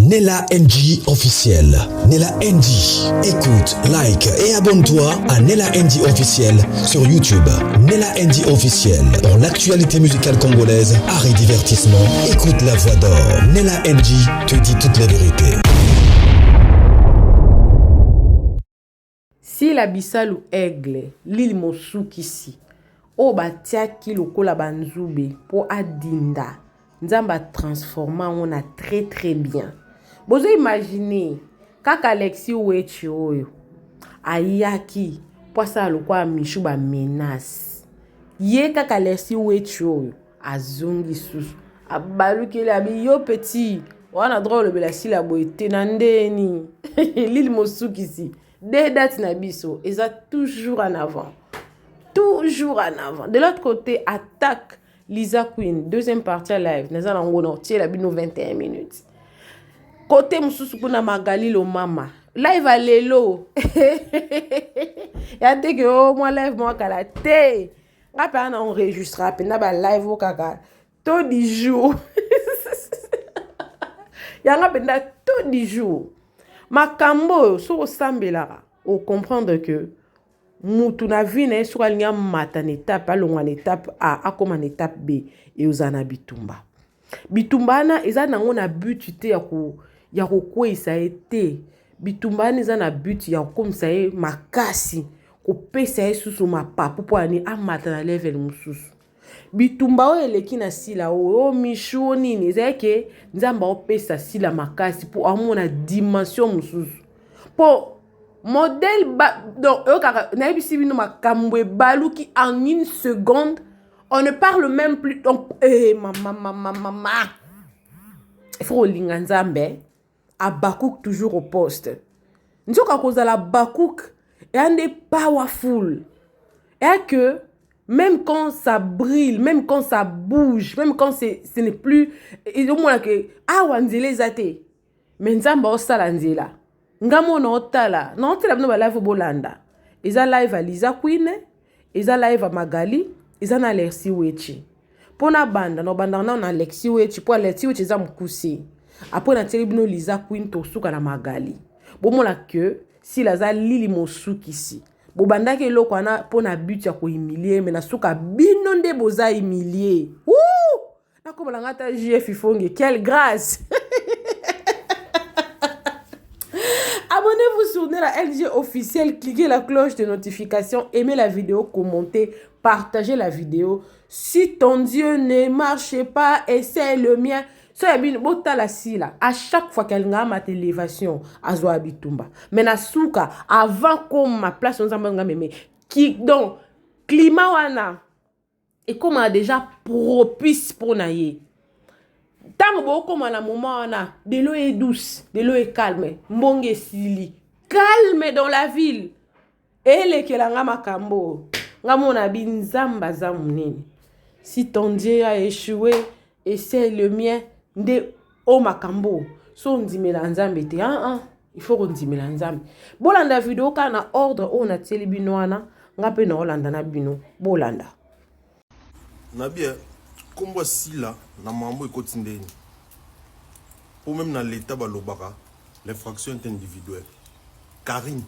Nella NG officiel. Nella NG. Écoute, like et abonne-toi à Nella NG officiel sur YouTube. Nella NG officiel. Pour l'actualité musicale congolaise, art et divertissement, écoute la voix d'or. Nella NG te dit toute la vérité. Si la bisalu aigle, l'île Mosukisi, o batiaki lokola banzube po adinda, nzamba transforma on a très bien. Bozo imaginer kaka Alexis Wechi oyo ayaki poasa lokwa mishu ba menace. Ye kaka Alexis Wechi oyo azongi susu abalukeli abi yo petit wana droit le bela sila boite na ndeni l'île Mosukisi. Des dates nabiso, ils ont toujours en avant. Toujours en avant. De l'autre côté, attaque Lisa Queen, deuxième partie à live. Nous allons la bino 21 minutes. Côté Moussoussou kuna Magali lo mama. Live à l'élo. Y'a que oh moi live moi kala te. Après on enregistre après na ba live au kaka. Tout 10 jours. Y'a nga penda tout 10 jours. Makambo so sambela o comprendre que mutu na vie na so alinga mata na étape alongwa na étape A akoma na étape B et uzana bitumba na eza nango na but te ya kokwesa ete bitumba na eza na but ya komisa ye makasi kopesa ye susu mapapu po ani amata na level mususu bitumba o eleki na sila o mishu nini ezake nzamba opesa sila makasi po amona dimension mususu po modèle donc na ebisi bino makambo baluki en une seconde on ne parle même plus donc mama il faut linga nzambe Abakouk toujours au poste nzoka kozala Abakouk et powerful et que même quand ça brille, même quand ça bouge, même quand ce n'est plus... Et au moins que... Ah, wanzele zate. Mais nzamba osala nzela. Ngamo na otala. Na otala bino ba live bolanda. Eza live à Lisa Queen. Eza live à Magali. Eza na Alexis Wechi. Pona banda. Na banda na Alexis Wechi. Po Alexis Wechi eza mkusi. Après na teli bino Lisa Queen tosuka na Magali. Bomona que si la za lili Mosukisi. Bobanda ke loko ana pona but ya ko humilier mais na suka bino nde boza humilier. Ouh! Na ko balanga ta JF ifonge, quelle grâce. Abonnez-vous sur la LG officielle, cliquez la cloche de notification, aimez la vidéo, commentez, partagez la vidéo. Si ton Dieu ne marche pas, essaie le mien. So yabine bota la sila à chaque fois qu'elle nga ma élévation azwa bitumba mais na suka avant comme ma place on zamba meme qui donc climat wana et comme a déjà propice pour naie tant bo comme na moment wana de l'eau est douce de l'eau est calme mbonge sili calme dans la ville et les que la nga makambo nga mona binzamba za munene si ton Dieu a échoué essaie le mien nde o makambo so ndimela nzambe te il faut ndimela nzambe bolanda video ka na ordre o na teli bino wana ngape na olanda na bino bolanda na bien kombo sila na mambo ekoti ndeni ou même na l'état balobaka l'infraction est individuelle Karine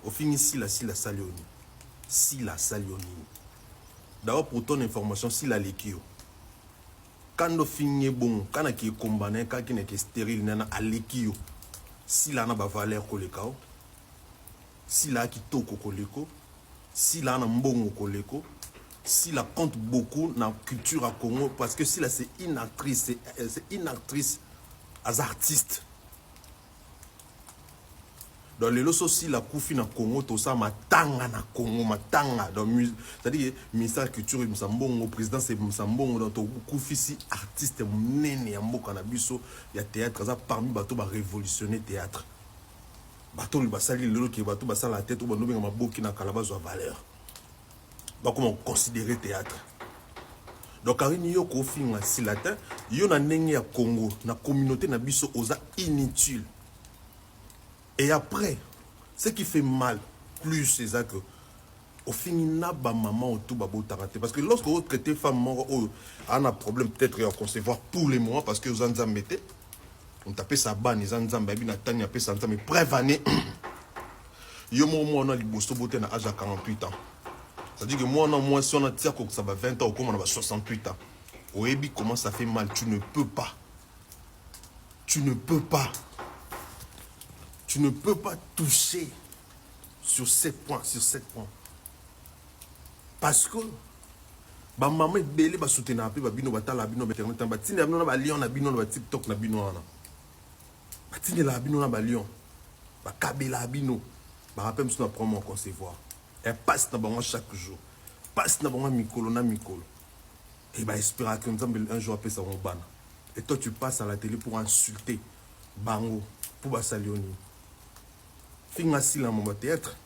au fini sila salioni d'abord pour ton information sila lekio quand on finit bon, quand on est combattant, quand on est stérile, on a l'équio. Si là on a ba valeur kolekao, si là qui toko koleko, si là on a mbongo koleko, si là compte beaucoup dans la culture à Congo, parce que si là c'est une actrice as artiste. Dans les losos aussi la koufi na Congo tout ça matanga na Congo matanga dans c'est-à-dire ministère de la culture Msambongo président c'est Msambongo dans to koufi si artiste munene ya mboka na biso ya théâtre ça parmi bato ba révolutionner théâtre bato li basali lelo ki bato basala la tête ou banobe nga maboki na kalabazo à valeur ba comment considérer théâtre donc Karine yo ko finga si latin yo na ndenge ya Congo na communauté na biso oza inutile. Et après, ce qui fait mal, plus c'est ça que, au final, maman ou tout babo taraté. Parce que lorsque vous traitez femme, on a un problème peut-être à concevoir tous les mois parce que vous en mettez. on tapait sa banne ils en zambe na tani apé sa mais preuve année yo mo on a liboso boté na âge à 48 ans. Ça dit que moi si on a tiré que ça va 20 ans ou comme on a 68 ans. Oebi comment ça fait mal, tu ne peux pas. Tu ne peux pas. Tu ne peux pas toucher sur 7 points, Parce que ba maman belé ba soutenir après ba bino batala bino internet ba tine bino na ba lion na bino na ba TikTok na bino na. Ba tine la bino na ba lion. Ba kabela bino. Ba rappelle monsieur na promo concevoir. Elle passe na bango chaque jour. Passe na bango mikolo na mikolo. Et bah espérer que un jour après ça on banne. Et toi tu passes à la télé pour insulter bango pour ba salioni. Finga sila mon théâtre.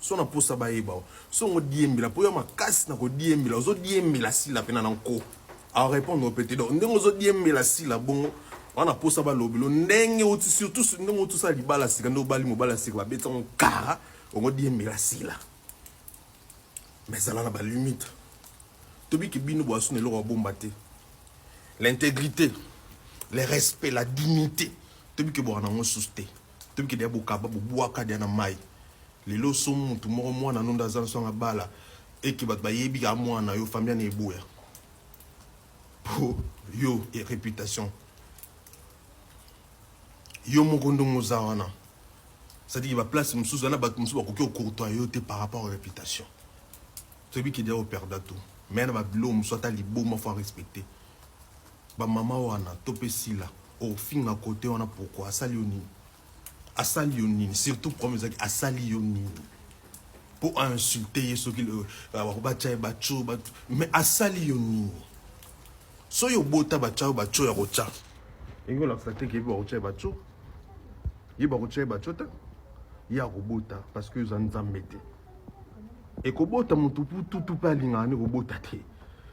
So na posa ba eba. So on diembela pour yo makasi na ko diembela. Ozo diembela sila pena na nko. A répondre au petit donc ndenge ozo diembela sila bongo. On a posa ba lobelo ndenge oti surtout ndenge oti sa libala sika ndo bali mobala sika ba beta on kara on diembela sila. Mais ça n'a pas de limite. Tobi ki bino boisson et l'eau bombaté. L'intégrité, le respect, la dignité. Tobi ki boana on souste. Tobi ki dia bokaba boaka dia na mai. Les lots sont mutu moro mwana nonda zanso nga bala et ki bat ba yebi ga mwana yo famille na eboya. Po yo et réputation. Yo mokondo mozawana. Ça dit il va place msusu na bat msusu ba koki courtois yo te par rapport à réputation. Celui qui dit au père d'Atou, mais il va blum soit à libo, il faut respecter. Ba maman wana topé si là, au fin à côté on a pourquoi à Salioni, surtout premier à Salioni pour insulter ceux qui mais à Salioni. So yo bota bacha ya rocha. Ingo la fête qui va rocha bacho. Yiba rocha bacho ta. Ya robota parce que ils en mettent. Et kobota mutu tout pas lingane kobota te.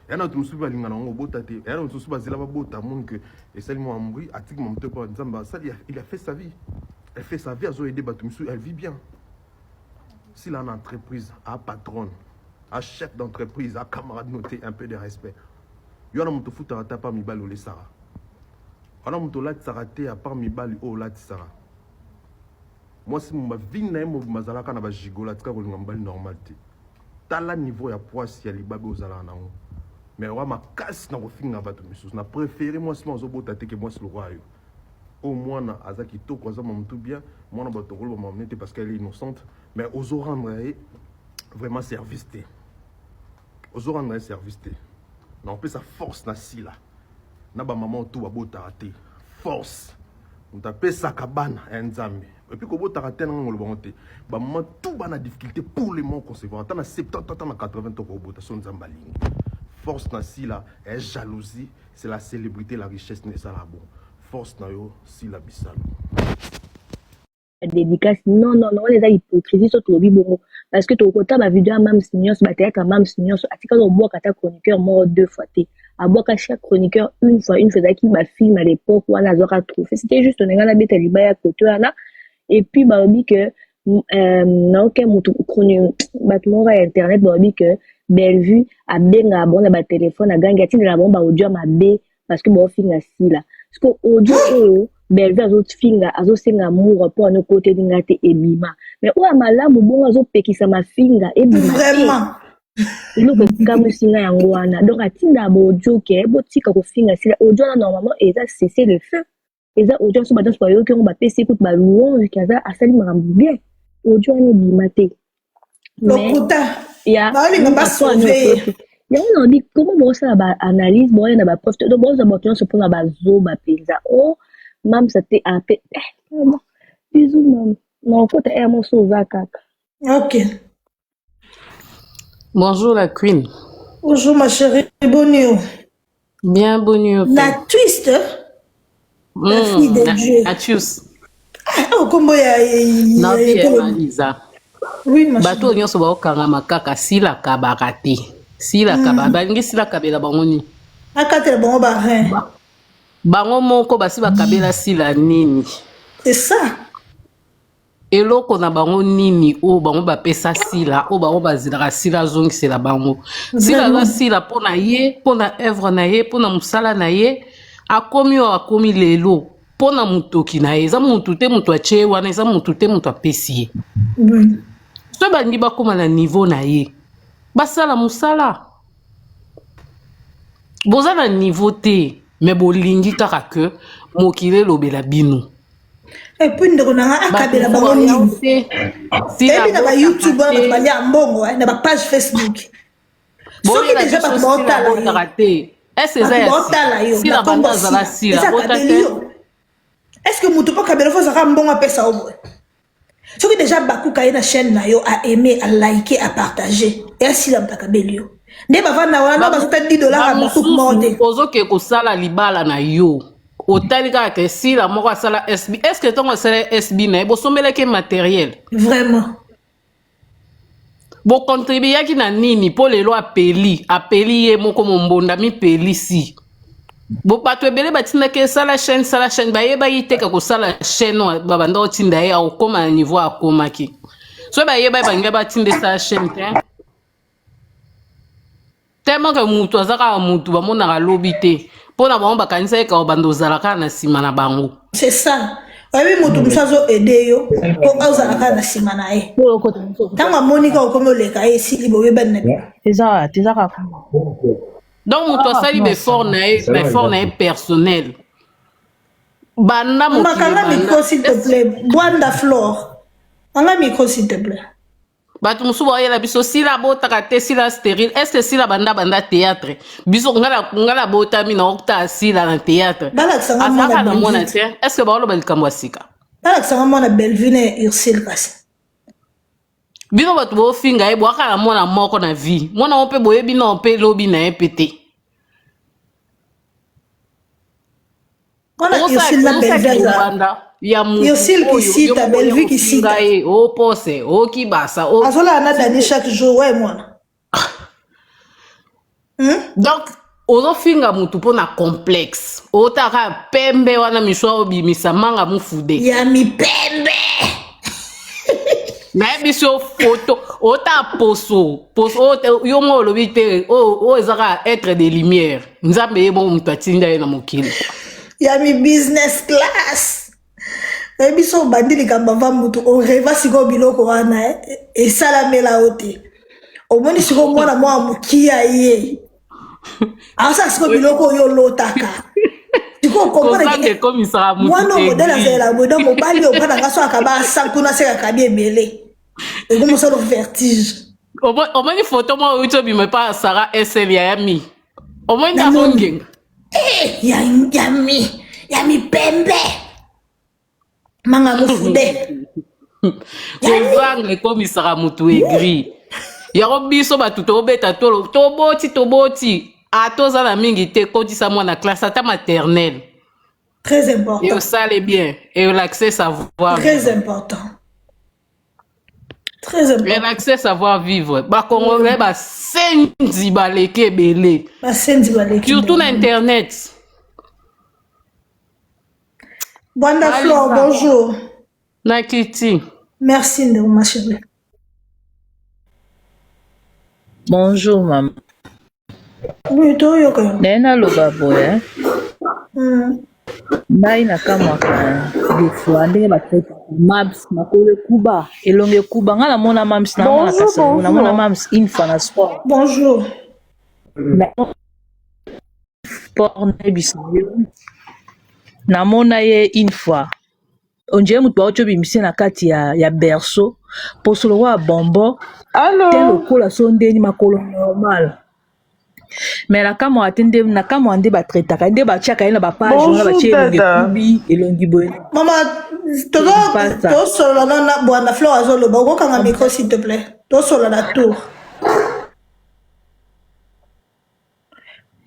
Yana tu suba lingana ngobota te. Yana tu suba zila bota monke et seulement amri atik mon te pas nzamba ça il a fait sa vie. Elle fait sa vie à zo aider batumsu, elle vit bien. Si là une entreprise a patron, a chef d'entreprise, a camarade noté un peu de respect. Yana mutu futa ta pas mi balo le sara. Ana mutu la tsarate à part mi bali o la tsara. Moi si mon vie na mo mazala kana ba jigola tika ko ngambali normalité. Tala niveau ya poisse ya libabe ozala nango mais wa makasi na kofinga bato misusu na préféré moi sima ozobota te que moi le roi au moins na azaki to ko zama mtu bien moi na bato ko ba m'amener parce qu'elle est innocente mais ozo rendre vraiment service te ozo rendre service te na on peut sa force na sila na ba maman tout ba bota te force on tape sa cabane nzambe. Et puis, quand tu as atteint tout a difficulté pour les mots concevoir. Tu as 70 ans, 80 ans, force na là, est jalousie, c'est la célébrité, la richesse, n'est ça la bon. Force na yo, si la bissalo. Dédicace, non, les hypocrisie sur le bon. Parce que tu as ma vidéo à Mam Signos, ma tête à Mam Signos, à tika au bois, à chroniqueur mort 2 fois. À bois, à chaque chroniqueur, une fois, qui m'a filmé à l'époque, où on a trouvé. C'était juste un gars à bête à l'ibaya à côté, et puis, bah, on dit que, non, que mon bâtiment internet, bah, on dit que, Bellevue, a bien, à bon, à téléphone, à gangati de la bombe, à audio, à B, parce que, bon, fin, à si, là. Parce que, audio, Bellevue, à autres filles, à autres signes amour, pour nos côtés, d'ingate, et bima. Mais, où, à ma lame, bon, à autres péki, ça m'a finga, et bima. Vraiment. Il faut que, comme, singa, yangoana. Donc, à tinda, audio, qui est, bon, tika, ko finga, si, audio, là, normalement, et ça, cessé le feu. Et ça, audio, sur badance, qui on va PC, écoute, bah, louange, qui a ça, à ça, il m'a bien. Audio, on est bimaté. Mais, il y a, il y a un dit, comment bon, ça, bah, analyse, bon, il y a bah, prof, donc, bon, ça, bon, on se prend, bah, zo, bah, pizza. Oh, mam, ça t'est un peu, bisous, mam. Non, faut t'aider à mon sauver, caca. Ok. Bonjour, la queen. Bonjour, ma chérie, bonjour. Bien, bonjour. La twist, la fille de Dieu. Atius. Oh, comment il y a... Non, Pierre, Lisa. Oui, ma chérie. Bato nyonso ba okanga kaka sila kabakati. Sila kaba bangi sila kabela bangoni. Akate bon ba rien. Bango moko basi bakabela sila nini. C'est ça. Eloko na bango nini o bango bapesa sila o bango bazilaka sila zongisela bango. Sila la sila pona ye, pona œuvre na ye, pona musala na ye, akomi lelo. pona mutoki na eza mutu te mutu atie wana eza mutu te mutu apesi ye so bangi bakoma na niveau na ye basala musala boza na niveau te me bolingi kaka ke mokili elobela bino et puis ndeko nanga akabela bango nini ebi na ba YouTube wana bato balia mbongo na ba page Facebook soki deja bato baotala yo baotala yo na kombo eza kabeli yo est-ce que mutu po kabela fo zaka mbongo apesa obo soki deja bakuka ye na chaîne na yo a aimer a liker a partager et asila mtakabeli yo nde bavanda wana bazota $10 à bakuku mode ozoke kosala libala na yo otali kaka si la moko asala SB est-ce que tongo asala SB na bosombelaki matériel vraiment bo contribuer ki na nini po lelo apeli ye moko mombonda mi peli si bo bato ebele batinda ke sala chaîne bayeba yiteka kosala chaîne babanda otinda ye akoma na niveau akomaki so bayeba bange batinde sa chaîne te tellement que mutu azaka mutu bamonaka lobi te pona bango bakanisa eka obanda ozalaka na nsima na bango c'est ça oyebi mutu mosu azoede yo po ozalaka na nsima na ye ntango amonika okomi oleka ye esili boyebani na bino ezaka donc mutu asali befort na ye personnel banda makanga micro s'il te plaît bwanda flore anga micro s'il te plaît bato mosusu baoyela biso sila botaka te sila stérile est ce que sila banda théâtre biso ngala botami na okta sila na théâtre azaka na mona te est ce que baoloba likambo ya sika balakisanga mwana belvine ursile kasi bino bato bofinga ye bwaka na mwana moko na vie mwana mo mpe boyebi na mpe lobi na ye mpe te mwana ursile na belvine Yosil qui cite, à Bellevue qui cite. Oh, pose, oh, qui basa, oh. Azola ana dani chaque jour, ouais, moi. Donc, ozo finga mutu pona complexe. Otaka pembe wana miswa obimisa manga mufude. Ya mi pembe. Na biso photo, ota poso yo mo lobite, oh, ezaka être des lumières. Nzambe yebo mutu atinda ye na mokili. Ya mi business class. Ebi so bandi likamba va mutu o reva siko biloko wana e salamela ote omoni siko mwana mwa mukia ye asa siko biloko yo lotaka siko comprendre mwana modela zela bodo mobali opana ngaso akaba sankuna seka kabi ebele e comme ça le vertige omoni photo mo uto bi me pa Sarah SL ya mi omoni na mongenga ya mi pembe manga mufude kozanga ekomisaka mutu egri yango biso bato tobeta toboti atoza na mingi te kodisa mwana classe ata maternelle très important et osale bien et l'accès savoir très important et l'accès savoir vivre bakongolais basenzi baleki ebele surtout na internet. Bwanda Flore, bonjour. Nakiti. Merci de ma chérie. Bonjour, maman. Oui, toi, yoko. Nena loba boya. Nai nakamwaka defo ndenge batreta mabs makole kuba elonge kuba ngala mona mams na mona kasana na mona mams infa na sport. Bonjour. Sport na biso. Namona ye une fois onje mutu baocho bimise na kati ya berceau posolo wa bombo te lokola so ndeni makolo normal mais la kamo atende na kamo ande ba tretaka nde ba chaka na ba page na ba chele kubi elongi boy mama to solo na Bwanda Flore azolo ba ko kanga micro s'il te plaît to solo na tour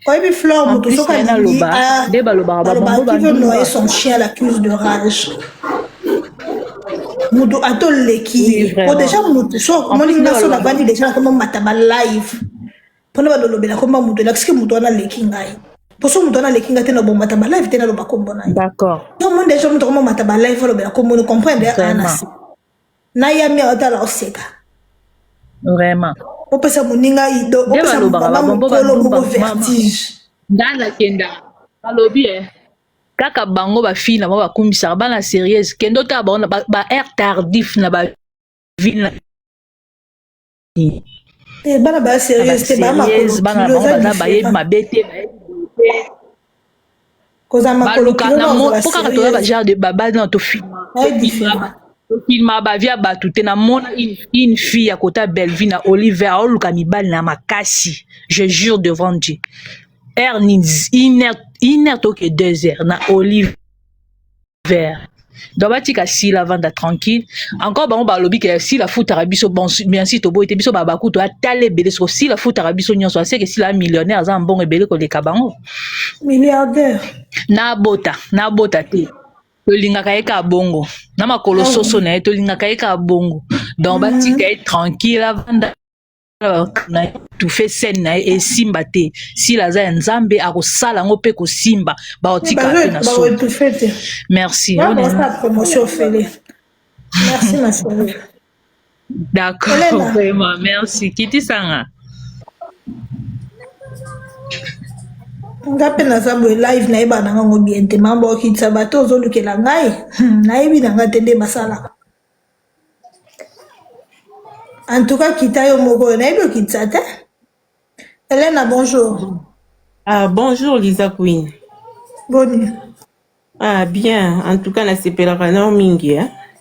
Oyebi Flore mutu soka nini qui veut noyer son chien à l'accuse de rage. Mutu ato leki. Pour déjà mutu so moni naso na bandi déjà comme mataba live. Pona ba lobela comme mutu la que mutu na leki ngai. Pour so mutu na leki ngai tena bon mataba live tena loba kombo na. D'accord. Donc mon déjà mutu comme mataba live lobela comme on comprendre anasi. Na ya mi otala oseka. Vraiment. Opesa moninga ido opesa mama mokolo moko vertige ndana kenda alobi kaka bango ba fille na ba kumbisa bana sérieuse kendo ta ba air tardif na ba ville bana ba sérieuse te ba makolo bana ba ba ye mabete koza makolo na mo poka ka to ba genre de baba na to filma ba via batute na mona une fille à côté Belleville na Oliver oluka mibali na makasi je jure devant Dieu une heure to que 2 heures na Oliver donc batika si la vendre tranquille encore bango ba lobi que si la foot arabiso bon bien si to boy te biso ba bakuto atale bele so si la foot arabiso nyonso c'est que si la millionnaire za mbongo ebele ko leka bango milliardaire na bota te tolingaka ye ka bongo na makolo soso na ye tolingaka ye ka bongo donc batika ye tranquille avanda tu fais scène na ye esimba te si laza ya nzambe akosala yango mpe kosimba baotika te na so merci promotion fele merci ma chérie d'accord vraiment merci kitisanga nga mpe naza boye live nayeba na ngango bien te mambo okitisa bato ozolukela ngai nayebi na nga te nde basalaka en tout cas kita yo moko oyo nayebi okitisa te Elena bonjour. Bonjour Lisa Queen. Bonne. Bien, en tout cas na sepelaka na mingi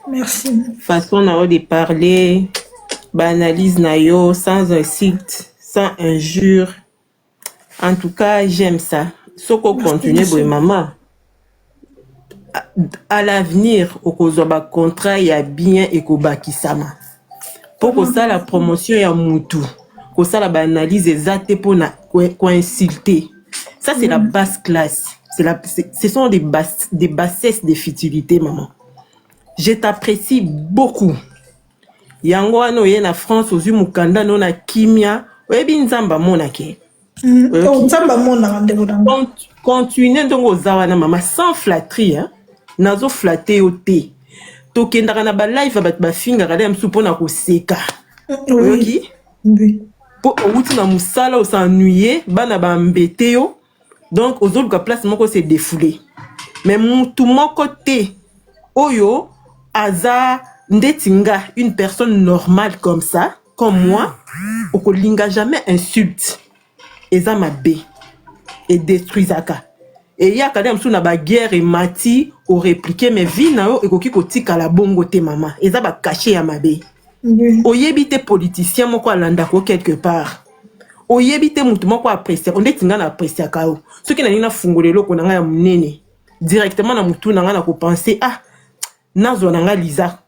merci façon na de parler analyse na yo sans insulte sans injure. En tout cas, j'aime ça. Soko continue boy maman. À l'avenir, au kozoba contrat ya bien et ko bakisama. Pour que ça la promotion ya mutu, que ça la analyse exacte pour na ko insulter. Ça c'est la basse classe. Ce sont des bassesses de futilité maman. Je t'apprécie beaucoup. Yango ano ye na France ozu mukanda no na kimia, oyebi nzamba monake. Continuez donc aux awana mama sans flatterie hein nazo flatter au thé tokendaka na ba live ba finga kada msu pona ko seka oui po outi na musala s'ennuyer bana ba mbete yo donc aux autres place moko se défouler mais mutu moko te oyo aza ndetinga une personne normale comme ça comme moi okolinga jamais insulte eza mabe et détruisaka et ya kada msu na ba guerre et mati au répliquer mais vie na yo ekoki kotika la bongo te mama eza ba caché ya mabe oyebi te politicien moko alanda ko quelque part oyebi te mutu moko apprécier on detinga na apprécier ka yo soki na nina fungolelo ko nanga ya munene directement na mutu nanga na ko penser nazo nanga Lisa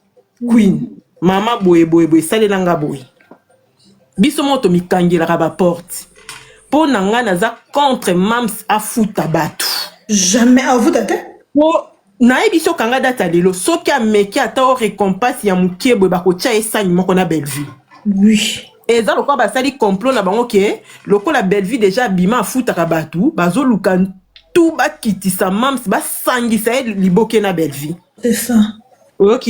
Queen mama boye salela nga boye biso moto mikangela ka ba porte pour nanga naza contre mams afuta batu jamais afuta te pour nayebi so kanga data lelo soki ameki ata o récompense ya mukiebwe bakotia esani moko na Belleville oui eza lokwa basali complot na bango ke lokola Belleville déjà bima afuta ka batu bazoluka tout bakitisa mams basangisa liboke na Belleville c'est ça ok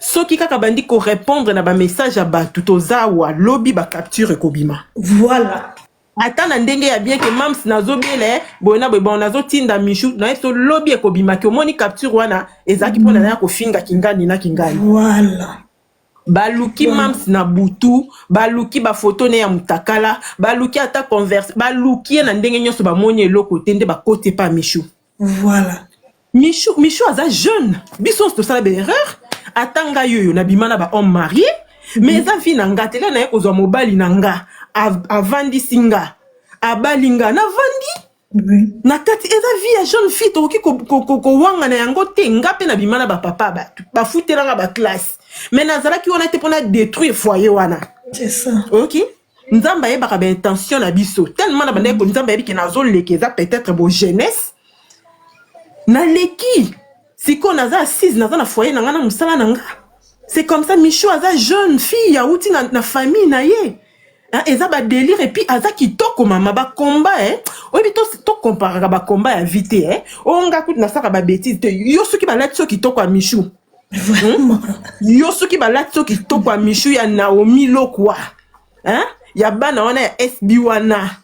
soki kaka bandi ko répondre na ba message ya batu tozawa lobby ba capture ekobima voilà ata ndenge ya bien que mams nazobele boyena boy bon nazotinda mishu na eso lobby ekobima ke omoni capture wana ezaki pona na ko finga kingani na kingani voilà baluki mams na butu baluki ba photo ne ya mutakala baluki ata converse baluki na ndenge nyoso ba moni eloko tende ba kote pa mishu voilà Michou aza jeune biso to sala be erreur atanga yoyo na bimana ba homme marié mais eza vi na ngatela na ye kozwa mobali na nga avandi singa abalinga na vandi na kati eza vi ya jeune fille tokoki ko wanga na yango te nga pe na bimana ba papa ba futelanga ba classe mais nazalaki wana te pona détruire foyer wana c'est ça ok nzamba yebaka ba intention na biso tellement na bande ko nzamba yebi ke nazo lekeza peut-être bo jeunesse na leki siko naza assise naza na foyer na nga na musala na nga c'est comme ça Michou aza jeune fille ya uti na famille na ye eza ba délire et puis aza kitoko mama ba combat oyebi to comparaka ba combat ya vite onga kuti nasaka ba bêtise te yo soki balati so kitoko ya Michou yo soki balati so kitoko ya Michou ya Naomi Lokwa ya bana wana ya SB wana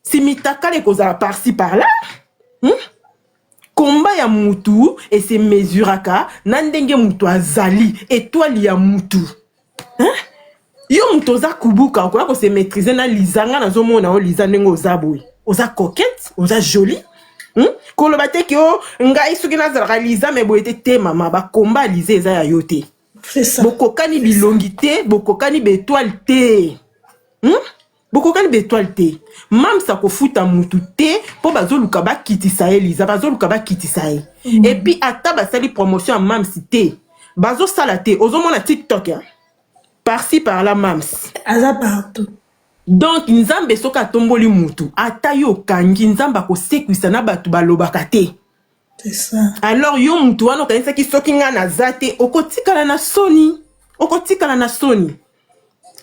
si mitakale kozala par-ci par là combat ya mutu et se mesuraka na ndenge mutu azali étoile ya mutu. Hein? Yo mutu oza kubuka okoya ko se maîtriser na lizanga na zomona o liza ndenge oza boy. Oza coquette, oza jolie. Koloba te ki o ngai soki nazalaka liza me boye te mama ba combat liza eza ya yo te. C'est ça. Bokokani bilongi te, bokokani bétoile te. Bokokani bétoile te. Mam sa kofuta mutu te po bazoluka ba kitisa Eliza, bazoluka ba kitisa e. Et puis ata basali promotion mam si te. Bazo sala te, ozomona TikTok hein. Par-ci par-là mams. Aza partout. Donc nzambe soka tomboli mutu, ata yo kangi nzamba ko sekwisa na batu balobaka te. C'est ça. Alors yo mutu wana kanisa ki soki nga na zate okotikala na soni. Okotikala na soni.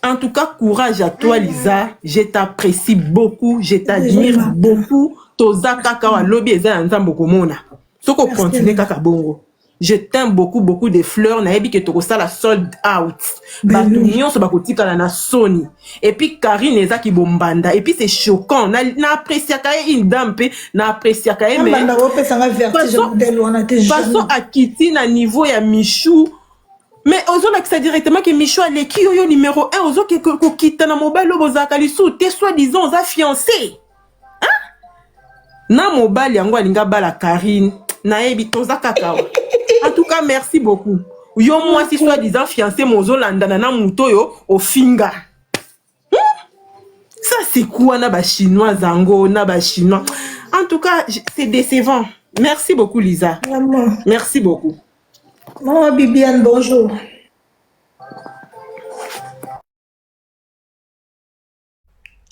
En tout cas, courage à toi, Lisa. Je t'apprécie beaucoup. Je t'admire beaucoup. Toza kaka wa lobi eza nzambo komona. Soko continue kaka bongo. Je t'aime beaucoup, beaucoup de fleurs. Na ebi ke toko sala sold out. Batu nyonso bakotika na soni. Et puis Karine eza ki bombanda. Et puis c'est choquant. Na apprécié kaye une dame pe. Na apprécié kaye mais. Façon à Kitty na niveau ya Michou. Mais ozo lakisa directement que Michou a l'équipe yo numéro 1 ozo ke ko kita na mobile lo bozaka lisu te soi-disant oza fiancé. Hein? Na mobile yango alinga bala Karine na ebi toza kaka. En tout cas merci beaucoup. Yo moi si soi-disant fiancé mozo landana na muto yo au finga. Ça c'est quoi na ba chinois zango na ba chinois. En tout cas c'est décevant. Merci beaucoup Lisa. Maman. Merci beaucoup. Maman Bibiane, bonjour.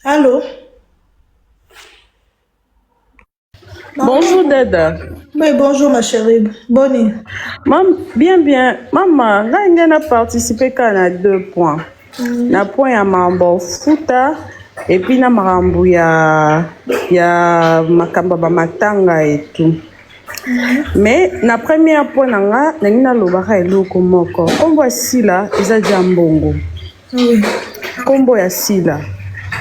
Allô? Bonjour Dada. Oui, bonjour ma chérie. Bonne. Bien. Maman, là, on a participé à 2 points. Na point ya mambo futa et puis na marambo ya makamba ba matanga et tout. Mais na première point nanga na lobaka eloko moko. Kombo ya sila eza jambongo. Kombo ya sila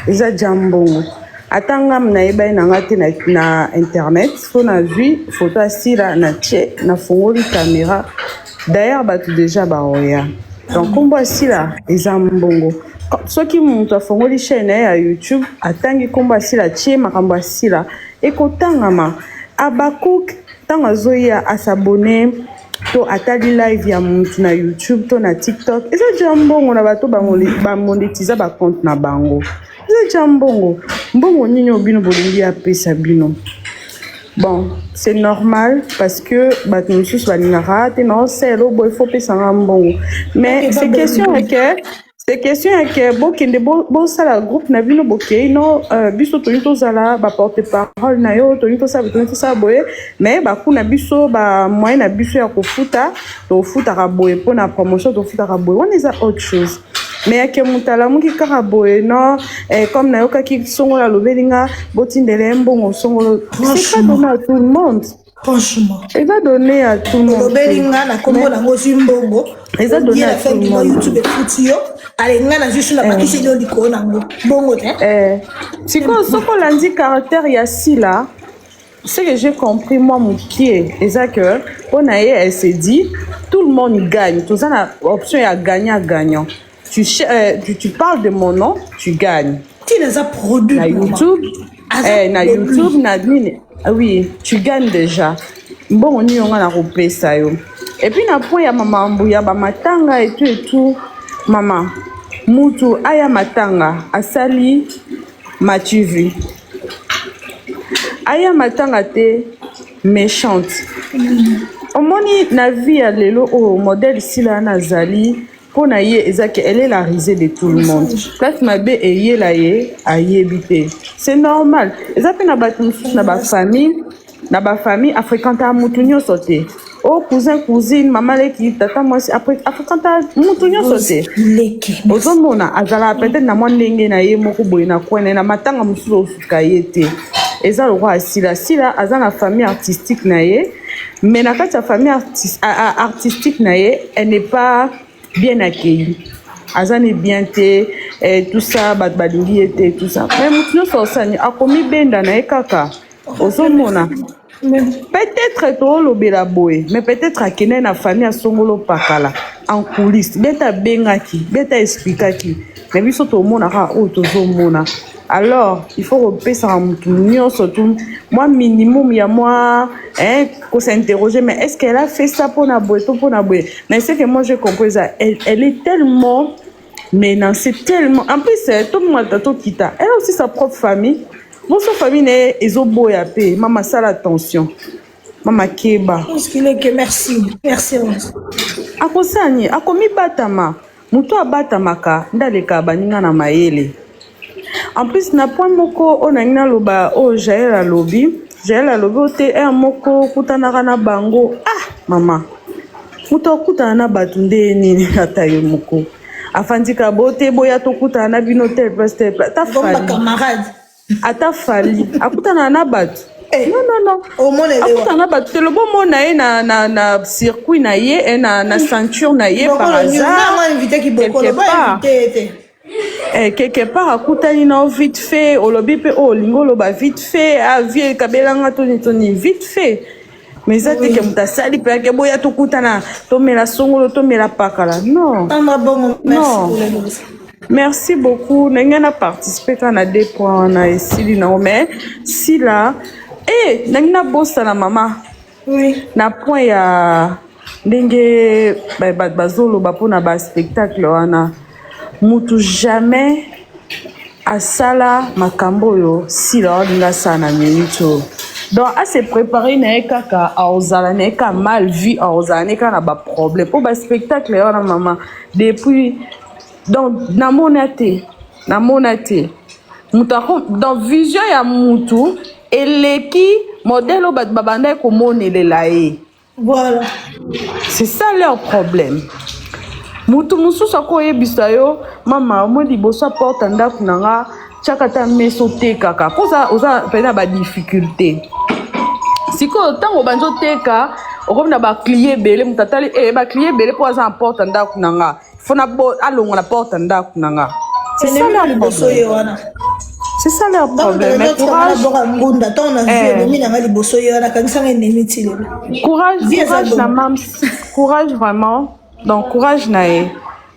eza jambongo. Atanga mna eba nanga te na internet, so na vu photo ya sila na che na fongoli caméra. D'ailleurs batu déjà baoya. Donc kombo ya sila eza mbongo. Soki mutu afongoli chaîne ya YouTube atangi kombo ya sila che makambo ya sila ekotangama. Abakuk tant azoya à s'abonner to atali live ya mutu na YouTube to na TikTok eza jambongo na bato ba monétiser ba compte na bango eza jambongo mbongo nini obino bolingi ya pesa bino. Bon c'est normal parce que bato mususu balingaka te na oselo boy faut pesa mbongo mais c'est question que bokende bosala groupe na bino bokei no biso toni tozala ba porte parole na yo toni tosala boye mais bakuna biso ba moyen na biso ya kofuta tofutaka boye mpo na promotion tofutaka boye wana eza autre chose mais yake mutala muki kaka boye no comme na yokaki songola lobelinga botindele mbongo songolo c'est pas donné à tout le monde. Franchement, il va donner à tout le monde. Lobelinga na kombo na ngozi mbongo. Il va donner à tout le monde. YouTube futiyo. Allez, ngana juste la bakisi do liko na mbongo te. Siko soko landi caractère ya sila. Ce que j'ai compris moi mon pied, c'est que on a elle s'est dit tout le monde gagne. Tout ça la option à gagnant. Tu parles de mon nom, tu gagnes. Tu les as produits na YouTube. Na YouTube na nini. Ah oui, tu gagnes déjà. Bon, on y on a repé ça yo. Et puis na point ya mama mbuya ba matanga et tout. Maman, mutu aya matanga asali matuvi. Aya matanga te méchante. Omoni na vie ya lelo o modèle sila nazali pour na ye ezaki elle est la risée de tout le monde. Quand mabe eye la ye ayebite. C'est normal. Ezaki na batu mususu na ba famille afrikanta mutu nyonso te. Oh cousin cousine maman leki tata moi après afrikanta mutu nyonso te. Ozomona azala peut-être na mwa ndenge na ye moko boye na kwene na matanga mususu ofuka ye te. Eza le roi sila aza na famille artistique na ye mais na kati ya famille artistique na ye elle n'est pas bien accueillie. Azane bien te tout ça balingi était tout ça mais mutu nyonso osani akomi benda na ye kaka ozomona Peut-être to lobela boye, mais peut-être akene na famille a songolo pakala en coulisses. Beta bengaki, beta expliquaki. Mais biso to mona ka o to zo mona. Alors, il faut repérer ça en tout surtout. Moi minimum il y a moi qu'on s'interroger mais est-ce qu'elle a fait ça pour na boye, pour na boye. Mais c'est que moi j'ai compris ça, elle est tellement menacée tellement. En plus tout le monde a tout quitté. Elle a aussi sa propre famille. Bon, sa famille n'est pas paix. Maman, ça l'attention. Maman Keba. Est-ce qu'il est que merci. Merci, Rose. Akosani, akomi batama. Muto abatamaka, ndaleka baninga na mayele. En plus, na point moko, on a une loba, oh, Jaël a lobby. Jaël a lobby, ote, moko, kutanaka na bango. Ah, maman. Muto kutana na batunde nini ataye moko. Afandika bote, boya to kutana bino tel place. Ta fali. Camarade. Ata fali akutana na batu non akutana na batu le bon mot na circuit na ye na ceinture na ye par hasard quelque part akutani na vite fait olobi pe olingo loba vite fait avie kabelanga toni vite fait mais ça te ke mutasali pe ke boya tokutana tomela songolo tomela pakala non Merci beaucoup. N'a participé à des points na ici mais si là n'a bossa la maman. Oui. Na point ya ndenge bazolo ba pona ba spectacle wana. Mutu jamais à sala makambo yo si là ndinga sana minute. Donc à se préparer na kaka a ozala na ka mal vie a ozala na ka na ba problème pour ba spectacle wana maman depuis donc na monate mutako dans vision ya mutu eleki modèle bat babanda ko monelela ye voilà c'est ça leur problème mutu mususu ko yebisa yo mama mo liboso porte ndako nanga chakata meso teka koza oza pena ba difficulté siko tango banzo teka okomna ba client belé mutatali ba client belé po za porte ndako nanga fona bo alongo na porte ndako nanga c'est ça leur problème c'est ça leur problème mais courage na mam courage vraiment donc courage nae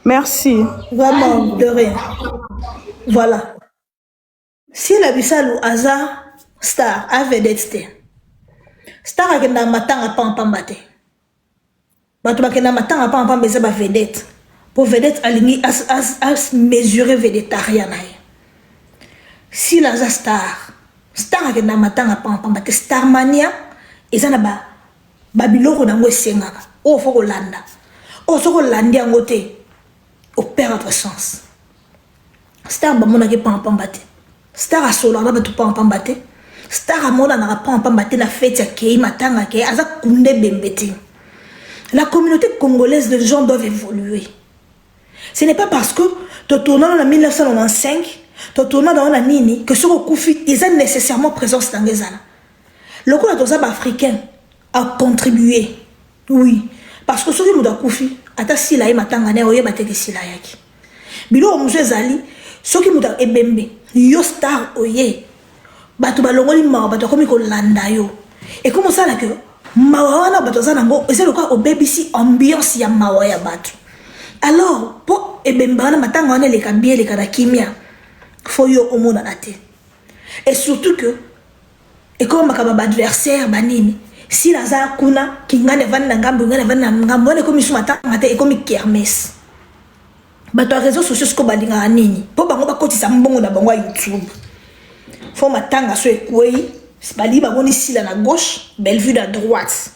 merci vraiment de rien voilà si la bisalu hasard star avait d'être star akenda matanga pampambate bato bakenda matanga pampamba eza ba vedette pour vedette alingi as mesurer vedettariat naye si la star akenda matanga pampambate starmania eza na ba biloko nango esengaka o fo kolanda o soko landi yango te au perd votre sens star bamonaki pampambate star asolaka bato pampambate star amona na pampambate na fête ya kei matanga kei aza kunde bembeti. La communauté congolaise de gens doivent évoluer. Ce n'est pas parce que tu tournes en 1995, tu tournes dans la nini que ce Koufi est nécessairement présent dans les années. Le coup de africain a contribué. Oui, parce que ce qui nous a Koufi, ata sila matanga ne oye bateki sila yaki. Bilo monsieur Zali, ce qui nous a ebembe, yo star oye. Bato balongoli mawa bato komi ko landa yo. Et comment ça là que mawa wana bato za nango eza loka o BBC ambiance ya mawa ya bato. Alors po ebemba wana matanga wana le kambie le kana kimia. Faut yo omona ate. Et surtout que et comme makaba adversaire banini si la za kuna kingane vanda ngambo ngane vanda ngambo ne komi sumata ngate e komi kermesse. Bato a réseaux sociaux ko balinga nini. Po bango bakotisa mbongo na bango YouTube. Faut matanga so ekwei bali baboni sila na gauche Bellevue à droite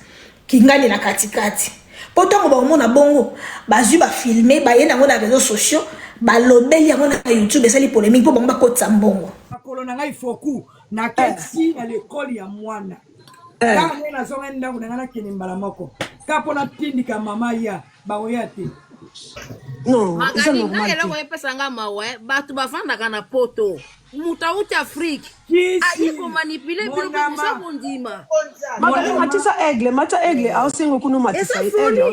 kingani na katikati potango ba mona bongo bazu ba filmer ba yena ngona réseaux sociaux ba lobeli yango na YouTube esali polémique po bango ba kotsa mbongo kolona ngai foku na kesi na l'école ya mwana ka ngena so ngenda ngana kini mbala moko ka pona tindika mama ya ba oyate non ça normal elle va pesa nga mawa batu bafanda kana poto muta uti Afrique ayi ko manipuler bilo ko sa bondima matisa aigle asingo kuno matisa aigle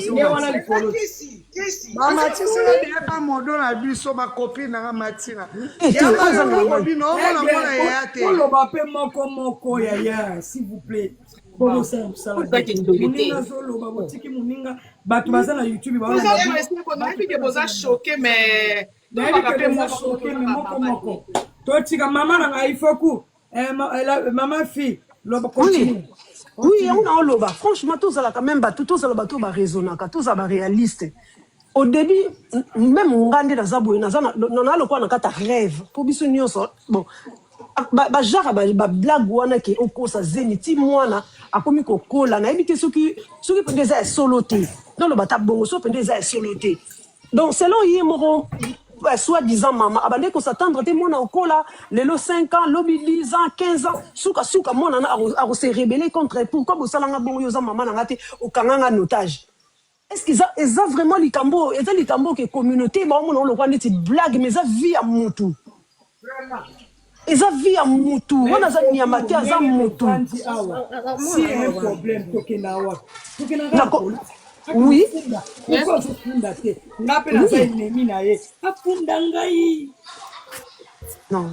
mama matisa ne pas modo na biso ma copine na matina ya ma copine no mona yate lo ba pe moko ya s'il vous plaît moninga azoloba botiki moninga bato baza na YouTube boza choqué mais moko totika mama na ngai foku maman fille loba continue. Oui, on a loba. Franchement, tous à la quand même bateau, tous à la bateau ba raisonnable, tous à ba réaliste. Au début, même on gagne dans Zabou, on a le quoi dans ta rêve. Pour biso nyonso bon. Ba jara ba blague wana ke oko sa zeniti mwana akomi ko kola na ebite soki pendeza soloté. Non le bata bongo so pendeza soloté. Donc selon yemo soi-disant maman abandé qu'on s'attendre te mona okola lelo 5 ans lobi 10 ans 15 ans suka mona a se rebeller contre pourquoi bosalanga bongo yoza maman na ngate okanganga notage. Est-ce qu'ils ont vraiment likambo et likambo que communauté ba mona le rwanda ti blague mais ça vie à mutu. Ils ont vie à mutu wana za nyamate za mutu. Si un problème tokena wa. Oui. Non.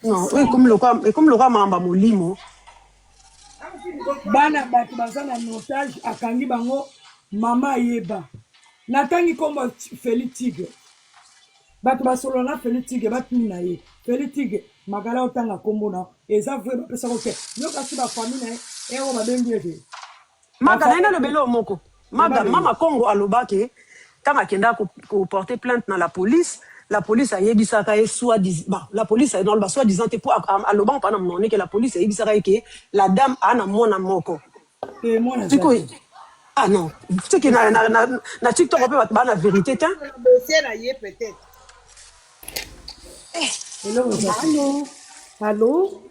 Non, oui, comme le roi Mamba Molimo. Bana bato baza na notage akangi bango mama yeba. Natangi komba Feli Tigre. Bato basolo na Feli Tigre batuni na ye. Feli Tigre magala otanga kombo na eza vrai ba pesa ko te. Yo kasi ba famille na e o ba bengi ete. Maga na le belo moko. Maga mama Congo alobake quand akenda ko porter plainte dans la police a yebisaka e soit la police dans le soi-disant te pour aloban pas na monné que la police a yebisaka que la dame ana mona moko. Et moi na ah non, c'est que na TikTok on peut ba na vérité tin. Dossier na yé peut-être. Allô.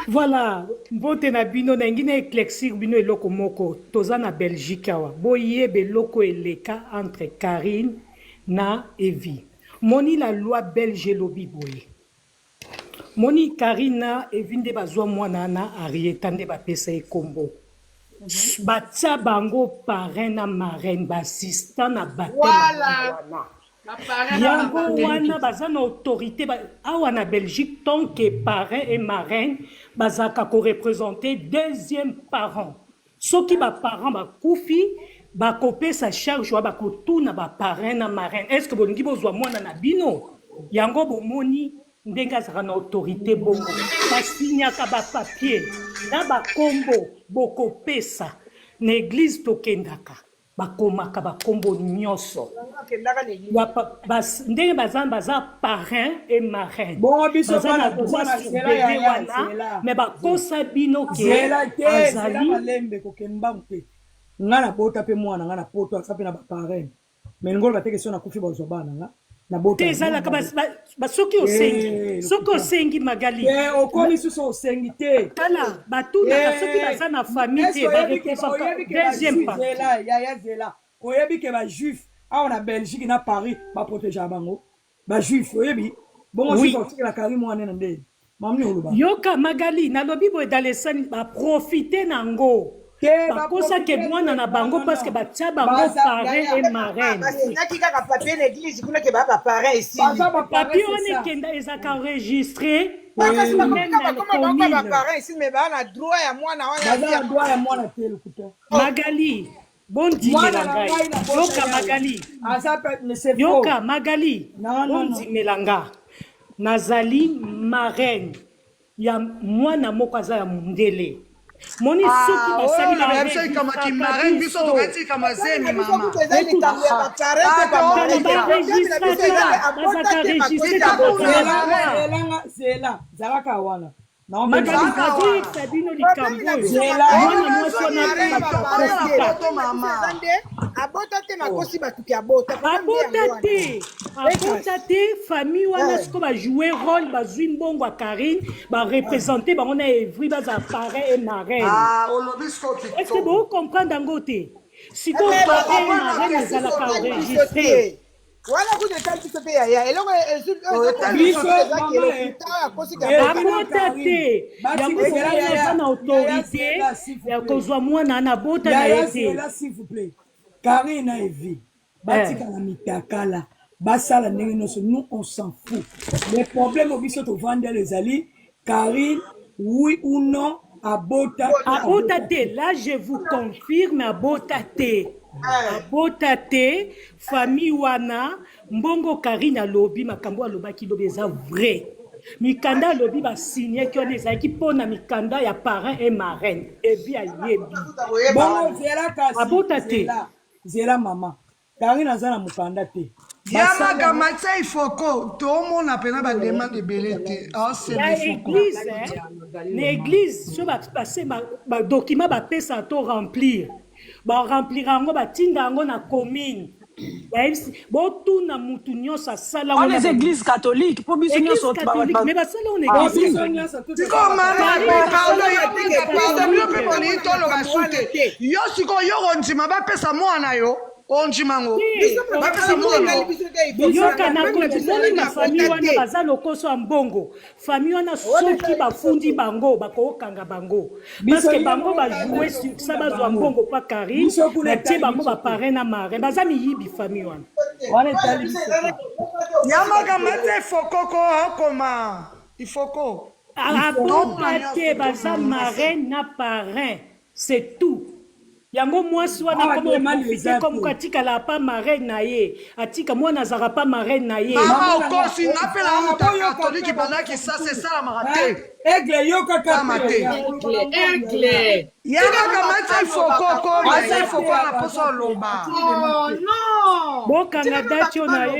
Voilà, mbote na bino na ngine éclaircir bino eloko moko toza na Belgique awa boyebe loko eleka entre Karine na Evie. Moni la loi belge lobi boye. Moni Karine na Evie nde bazwa mwana na Arieta nde bapesa ekombo. Batia bango parrain na marraine assistant na baptême. Voilà. Yango wana baza na autorité awa na Belgique tant que parrain et marraine bazaka ko représenter deuxième parent. Soki ba parent ba kufi ba kopé sa charge wa ba kotuna ba parrain na marraine. Est-ce que bolingi bozwa mwana na bino? Yango bomoni ndenga za na autorité bongo. Ba signaka ba papier na ba kombo bokopesa na église tokendaka. Bakomaka bakombo nyonso ndenge baza parrain et marraine baza na droit sur bébé wana mais bakosa bino ke azali nga na bota mpe mwana nga na poto asa mpe na baparrain mais ngolo bateke so na kufi bazwa bana nga na bota ezalaka soki osengi magali okomi susu osengi te tala batunaka soki baza na famille te barepresenta deuxième part zela oyebi ke bajuif awa na Belgique na Paris baprotéger bango bajuif oyebi bongo soki otikela kari mwana na ndeni mamni oloba yoka magali nalobi boye dans les scènes baprofite nango bakosa ke mwana na bango parce que batia bango parrain et marraine naki kaka papier l'église kuna ke ba parrain ici papier on ekenda ezaka enregistré kasi bakoma ba parrain ici mais ba na droit ya mwana wana ya droit ya mwana te lukuta Magali bon dimela ngai yoka Magali yoka Magali bon dimela nga nazali marraine ya mwana moko aza ya mundele moni soki basali na biso kama kimare biso tokati kama zemi mama zela zalaka wana Magali kazi sabino likambo abota te makosi batuki abota te famille wana siko ba jouer rôle bazwi mbongo Karine ba représenter bango na Evry baza parrain et marraine est-ce que vous comprenez ngo te siko parrain et marraine ezalaka enregistré Voilà, vous êtes un petit peu ya eloko na autorité ya kozwa mwana na bota na ete s'il vous plaît Karine na Evie batika na mitakala basala ndenge nyonso, nous on s'en fout. Les problèmes obiso to vendre les alliés, Karine, oui ou non, abota te, là je vous confirme abota te, famille wana, mbongo Karine alobi, makambo aloba ki lobi eza vrai. Mikanda alobi ba signé ki on ezaki pona mikanda ya parrain et marraine. Et bien yebi. Bon, zela kasi. Abota te. Zela maman. Karine azana mukanda te. Yamaga Mathieu Foko, tout le monde a pena ba demande de belete. Ah c'est l'église, l'église, so ba passer ba document ba pesa to remplir. Ba remplir ngo ba tinda ngo na commune. Botuna mutu nyonso asala on les églises catholiques pour biso nyonso mais basala on église tiko mama pardon yo siko yo ondima bapesa mwana yo ondimango bapesa mwana yoka na kotisoni na famille wana baza lokoso ya mbongo famille wana soki bafundi bango bakokanga bango parce que bango bajouer sur ça bazwa mbongo pa Karine batie bango baparrain na marrain baza miyibi famille wana Yamaga Mathieu Foko ko akoma ifoko abota baza marrain na parrain c'est tout. Yango mwasi wana kama profiter comme katika la pa marraine na ye atika mwana zara pa marraine na ye mama okosi napela muta catholique banaki ça c'est ça la marate aigle yo kaka mate aigle Yamaga Mathieu Foko ko Mathieu Foko na poso loba oh non bokanga datio na ye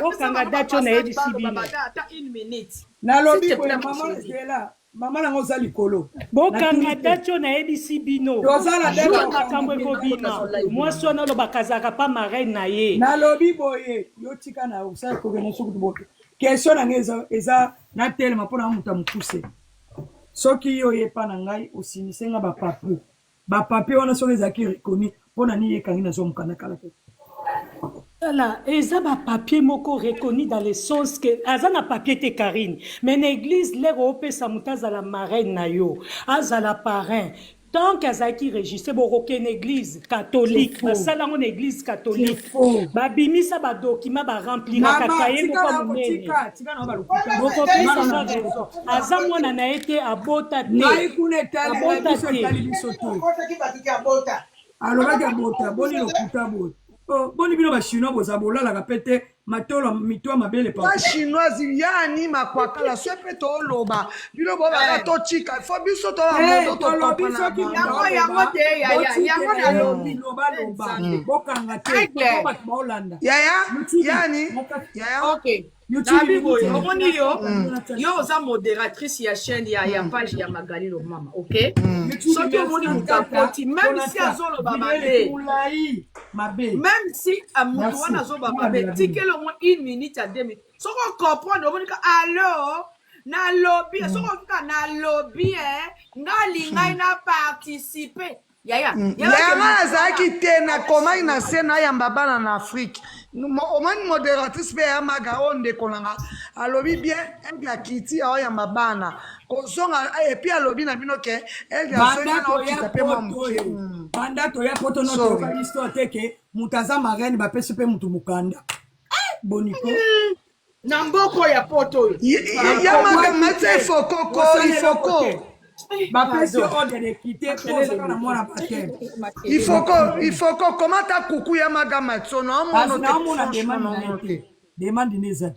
bokanga datio na ye disibina une minute na lobi ko maman zela Maman nango za likolo. Bokanga datio na ebisi bino. Tozala dato makambo ekobina. Mwasi wana lo bakazaka pa marraine na ye. Na lobi boye yo tika na usala ko gena soku boke. Question na ngeza eza na telema pona muta mukuse. Soki yo yepa na ngai osimisenga ba papier. Ba papier wana soki ezaki reconnu pona ni yekangi na zo mukana kala te. Voilà, eza ba papier moko reconnu dans le sens que azana papier te Karine, mais l'église les opesa mutaza la marraine na yo, azala parrain. Tant qu'azaki registré boroke une église catholique, basala une église catholique. Ba bimisa ba document ba remplir kakaye moko munene. Boko pesa na raison. Azamwa na été abota te. Abota te. Alors là abota, boni lokuta bota. Boni bino ba chinois bozabola la kapete matolo mitwa mabele pa. Ba chinois yani makwakala sepe to loba. Bino bo ba to chika. Fo biso to amodo to kopana. Yango te yango na lobi loba. Bokanga te. Ba Holanda. Yani. OK. Nabi boy, omoni yo oza modératrice ya chaîne ya page ya Magali lo mama, OK? Soki omoni mutapoti même si azoloba mabe. Même si amutu wana azoba mabe, tikelo mo 1 minute à 2 minutes. Soko comprendre omoni ka allo na lobby, soko ka na lobby ngali ngai na participer. Yaya azaki te na koma ina sena ya mbabana na Afrique. Omani modératrice be Yamaga onde kolanga alobi bien elle a quitté ya mbabana kozonga et puis alobi na bino ke elle a songa na kitape mamuke banda to ya poto no to ka histoire teke mutaza marraine ba pese pe mutu mukanda boniko na mboko ya poto Yamaga Mathieu Foko ifoko il faut comment ta coucou Yamaga Mathieu non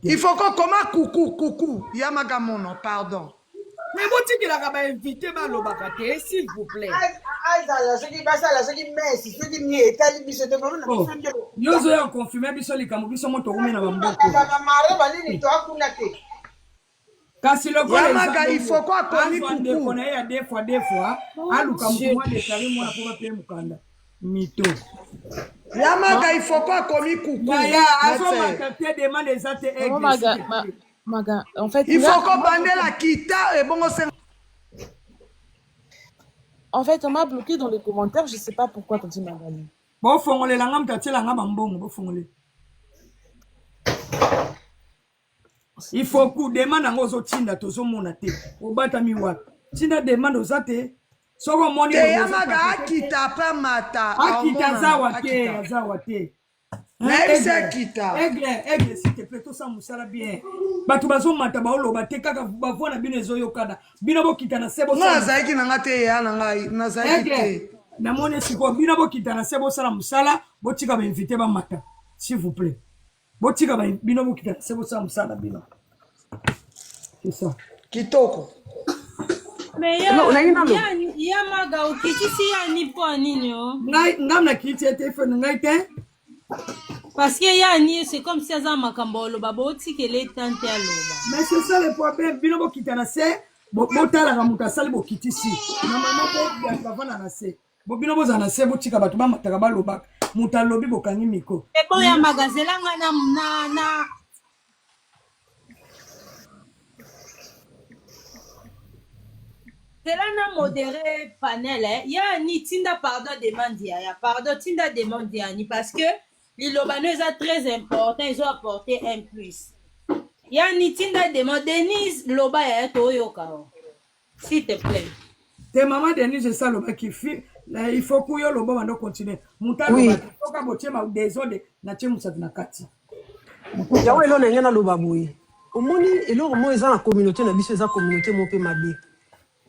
il faut comment coucou Yamaga mono pardon mais vous dites qu'il a pas invité malobaka s'il vous plaît yozo ya confirmer biso likambo biso moto kumena ba mboko kasi Yamaga il faut quoi komi coucou on a des fois aluka mwa de kali mwa pour pa mukanda mito Yamaga il faut quoi komi coucou ya azoma capter demande ezate Maga en fait il faut qu'on bande la kita et bon en fait on m'a bloqué dans les commentaires je sais pas pourquoi tu dis Magali bon fongole la ngam tatela ngam mbongo bo fongole il faut que demande ngozo tinda tozo mona te obata miwa tinda demande ozate soko moni Yamaga akita pa mata akita zawa te nayebisa kita aigle s'il te plaît tosa mosala bien bato bazomata baoloba te kaka bavoi na bino ezoyokana bino bokita na se nazalaki na nga te ya na ngai nazalaki te namoni sikoyo bino bokita na se bosala mosala botika bainvite bamata s'il vous plaît botika bino bokita na se bosala mosala bino c'est ça kitoko mais ya maga okitisi ya ni po nini o ngai na kiti ete fe ngai te parce que ya ni c'est comme si aza makambo oloba botikele tante aloba mais c'est ça le problème bino bokita na se botalaka moto asali bokitisi normalement bavanda na se bino boza na se botika bato bamataka balobaka moto alobi bokangi miko ebo ya magazelanga na Cela n'a modéré panel, ya ni tinda pardon demande ya pardon tinda demande ya ni parce que les lobaneux est très important, ils ont apporté un plus. Ya ni tinda demande Denise loba ya toyoka. S'il te plaît. Tes maman Denise ça loba qui fait il faut que yo loba bando continuer. Muta loba toka bochema désordre na chemu sa na kati. Ya we lo na ngena loba boy. Omoni eloko mo eza na communauté na biso eza communauté mo pe mabe.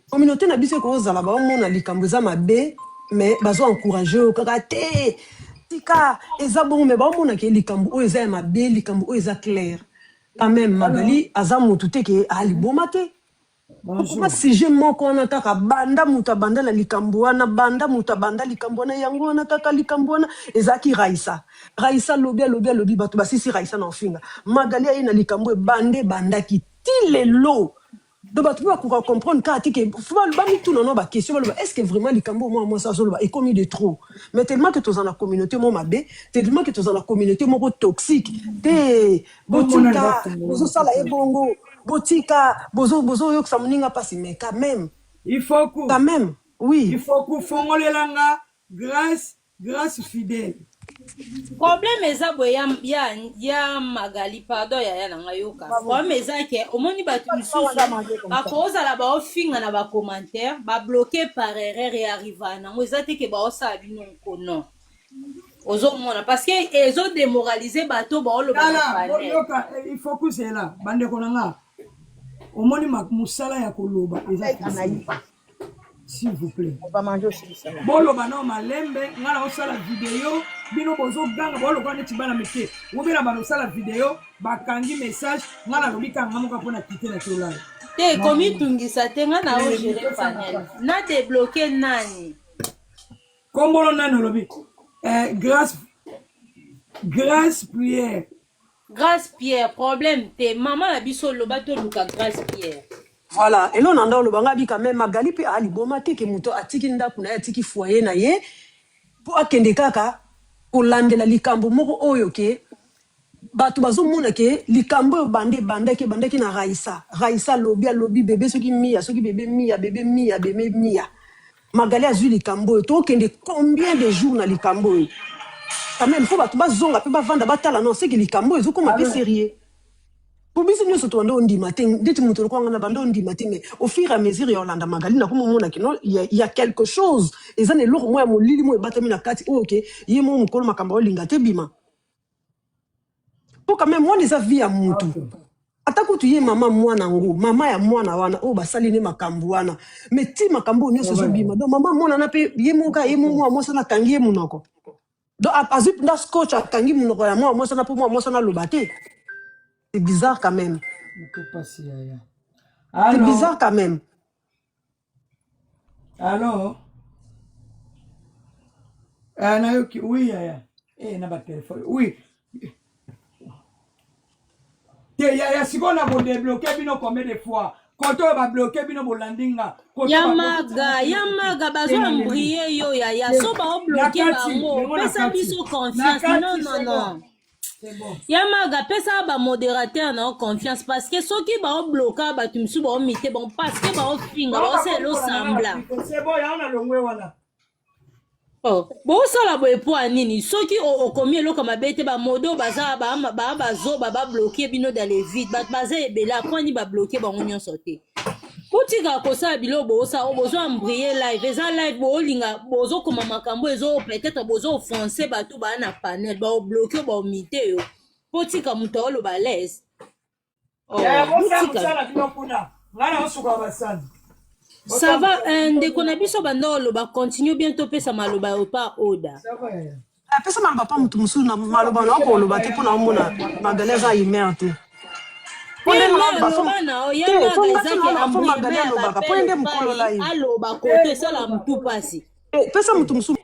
Communauté na biso ko zala ba mona likambo za mabe mais bazo encourager kaka te tika eza bon mais ba mona ke likambo o eza mabe likambo o eza clair quand même Magali aza mutu te ke ali bomate pourquoi si je moko na kaka banda muta banda la likambo wana banda muta banda likambo na yango na kaka likambo na eza ki Raisa lobi bato basisi Raisa na ofinga Magali ayi na likambo bande banda ki tilelo. Donc, tu vas comprendre que question est-ce que vraiment les Cambo moi ça est commis de trop mais tellement que tu es dans la communauté moi mabé tellement que tu es dans la communauté moi toxique te botika bozo sala e bongo botika bozo yok samuninga passer mais quand même il faut que quand même oui il faut que fongolelanga grâce fidèle problème eza boya ya Magali pardon ya na ngayoka problème eza ke omoni batu misusu bakoza la ba ofinga na ba commentaire ba bloquer par erreur et arriva na ngo eza te ke ba osala bino kono ozo mona parce que ezo démoraliser bato ba oloba il faut que c'est là bande konanga omoni musala ya koloba eza s'il vous plaît on va manger aussi ça bolo bana malembe ngala osala vidéo bino bozo ganga bolo kwa neti bana meke obela bana osala vidéo bakangi message ngala lobika ngamuka pona quitter na tola te komi tungisa te ngana o gérer panel na débloquer nani kombolo nani lobi grâce Pierre problème te maman la biso loba to luka grâce Pierre. Voilà, et là on a le bangabi quand même Magali pe ali bomate ke muto atiki ndaku na atiki foyer na ye po akende kaka kolandela likambo moko oyo ke batu bazomona ke likambo bande ki na Raisa lobi bébé soki bébé mia Magali azui likambo to kende combien de jours na likambo quand même faut batu bazonga pe bavanda batala non c'est que likambo ezo comme peu sérieux. Pour bien nous surtout on dit matin, dès que nous te croisons on dit matin, mais au fur et à mesure Yolanda Magali na comme mon il y a quelque chose. Et ça n'est lourd moi mon lili moi batami na kati ok, yé mon mukolo makamba linga te bima. Pour quand même moi les avis à mutu. Atako tu yé maman moi nango, maman ya moi na wana oh basali ne makambu wana. Mais ti makambu nyo so bima. Donc maman moi na pe yé mon ka yé moi ça na kangi munoko. Donc à zip na scotch à kangi munoko ya moi ça na pour moi ça na lobate. C'est bizarre quand même. C'est bizarre quand même. Alors, oui, il n'a pas de téléphone. Oui. Il y a si on a débloqué combien de fois. Quand on va bloquer bino landinga. Yamaga bazo embrier yo ya so ba bloquer bango. Pesa biso confiance. Non. Yamaga pesa ba modérateur na confiance parce que ceux qui ba bloquer ba tumsu ba mité bon parce que ba finga ba c'est lo sembla. C'est bon, ya na longwe wana. Oh, bon ça la boy pour nini ceux qui au commis lo comme bête ba modo baza ba bloquer bino dans les vides ba baza ebela quoi ni ba bloquer ba onyon sauté. Potika kosa bilo bosa bozo embrayer live eza live bo linga bozo koma makambo ezo peut-être bozo offenser bato ba na panel ba bloquer ba omité yo potika muto lo ba laisse ça va ndeko na biso bandolo ba continue bientôt pesa maloba pas oda pesa maloba pa mutu musu na maloba na ko loba te pona mona magaleza imerte pesa mutu musu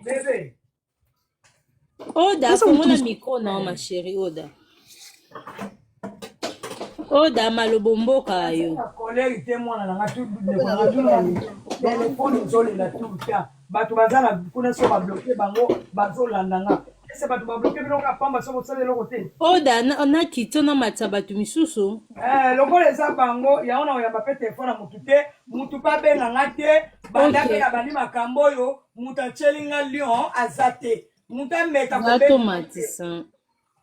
oda komona micro na ma chérie oda malobo mboka yo bato bazala kuna so ba bloquer bango bazolandanga c'est pas ba bloquer biloko pamba so bosale loko te oda na kitona matsa bato misusu lokole eza bango ya ona ya ba telefone na mutu te mutu pa benga ngate bandake ya bani makambo yo mutu chelinga lion azate mutu meka bato matisa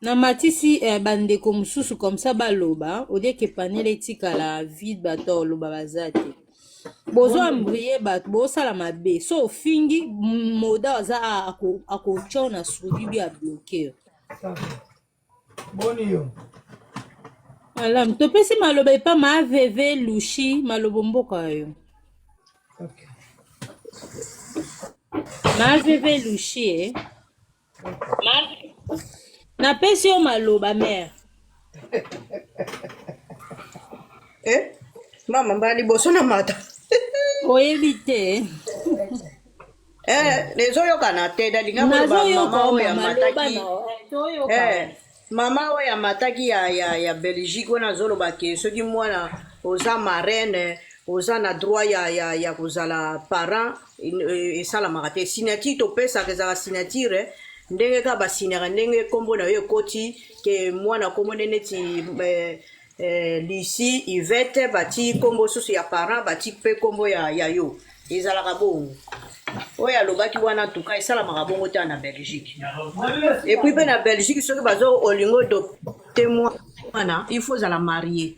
na matisi bandeko mususu comme ça baloba odie ke panel etika la vide bato loba bazate bozo ambriye bato bosala mabe so fingi moda aza akochona subi bi a bloquer boni yo ala mtopesi maloba epa ma veve lushi malobo mboka yo okay ma veve lushi na pesi yo maloba mère mama mbali boso na mata oyebi te nezoyokana te dalinga mama oyo ya mataki mama oyo ya mataki ya Belgique wana azoloba ke soki mwana oza marraine oza na droit ya kozala parent esalamaka te signature topesaka ezala signature ndenge ka basinaka ndenge kombo na yo ekoti ke mwana kombo neti lisi Yvette bati kombo susu ya parent bati pe kombo ya yo ezalaka bongo oyo alobaki wana tuka esalamaka bongo te na Belgique et puis pe na Belgique soki bazo olingo adopte mwana il faut ozala marié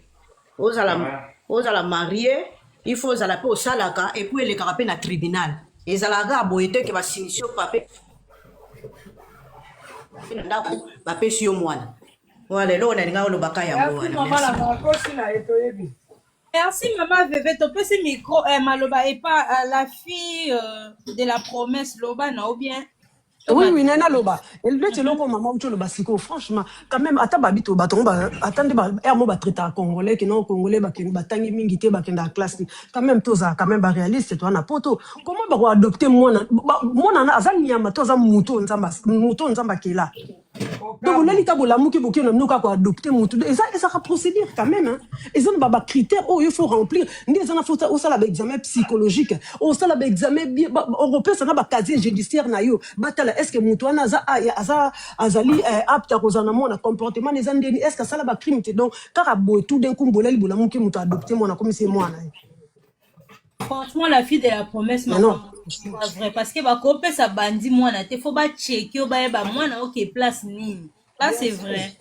ozala marié il faut ozala pe osalaka et puis elekaka pe na tribunal ezalaka boye te ke basinisio pape ndako bapesi yo mwana wale lo na linga olobaka yango wana merci maman veve topesi micro maloba et pas la fille de la promesse loba na ou bien oui nana loba elle te loko maman ucho loba siko franchement quand même ata babito batongo ba attendez ba mo ba traiter congolais que non congolais ba ke batangi mingi te ba kenda classe quand même toza quand même ba réaliste toi na poto comment ba adopter mwana na azali nyama toza muto nzamba kela donc là lika bola muki boki na mnoka ko adopter muto ça procédure quand même hein ils ont ba critères il faut remplir ndi ça na faut au sala ba examen psychologique au sala ba examen européen ça na ba casier judiciaire na yo batala est-ce que muto ana azali apte kozana mona comportement les andeni est-ce que ça la ba crime te donc kaka boy tout d'un coup bola bola muki muto adopter mona comme c'est moi. Franchement, la fille de la promesse, non, c'est pas vrai. Parce que bah, quand ça bandit, moi, il faut pas checker, bah, moi, ok, place ni. Là, c'est vrai.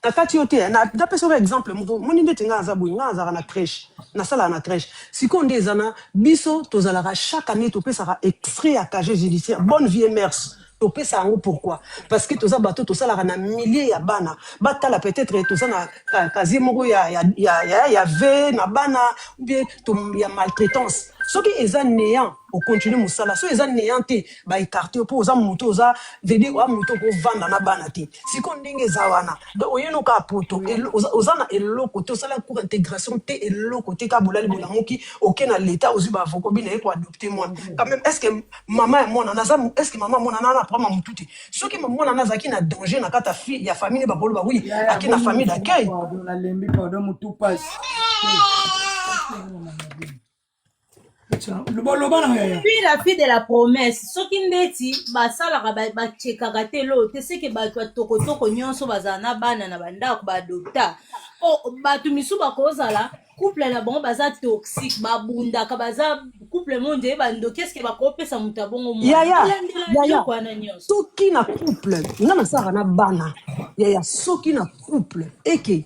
Nakati yote d'après sur exemple mon inde tenga azabu ngaza na crèche na sala na crèche sikonde ezana biso tozalaka chaque année to pesa extrait à casier judiciaire bonne vie et mœurs to pesa ngo pourquoi parce que toza bato to sala na milliers ya bana batala peut-être toza na casier moko ya v na bana ou bien to ya maltraitance soki eza néant au continuer musala so eza néant te ba écarter po oza muto oza vede wa muto ko vanda na bana te siko ndenge zawana donc oyeno ka poto oza na eloko te osala pour intégration te eloko te ka bolali bolamoki aucun na l'état ozu ba voko bina ko adopter moi quand même est-ce que maman et moi na est-ce que maman moi na prendre mutu te soki maman na zaki na danger na kata fille ya famille ba bolo ba oui aki na famille d'accueil na lembi pardon mutu passe puis la fille de la promesse soki ndeti basalaka bachekaka te lo te seke bato batokotoko nyonso bazala na bana na bandako badokta bato misu bakozala couple na bango baza toxique babundaka baza couple monde bandoki eske bakopesa moto ya bongo mwana soki na couple nga nasaka na bana yaya soki na couple eke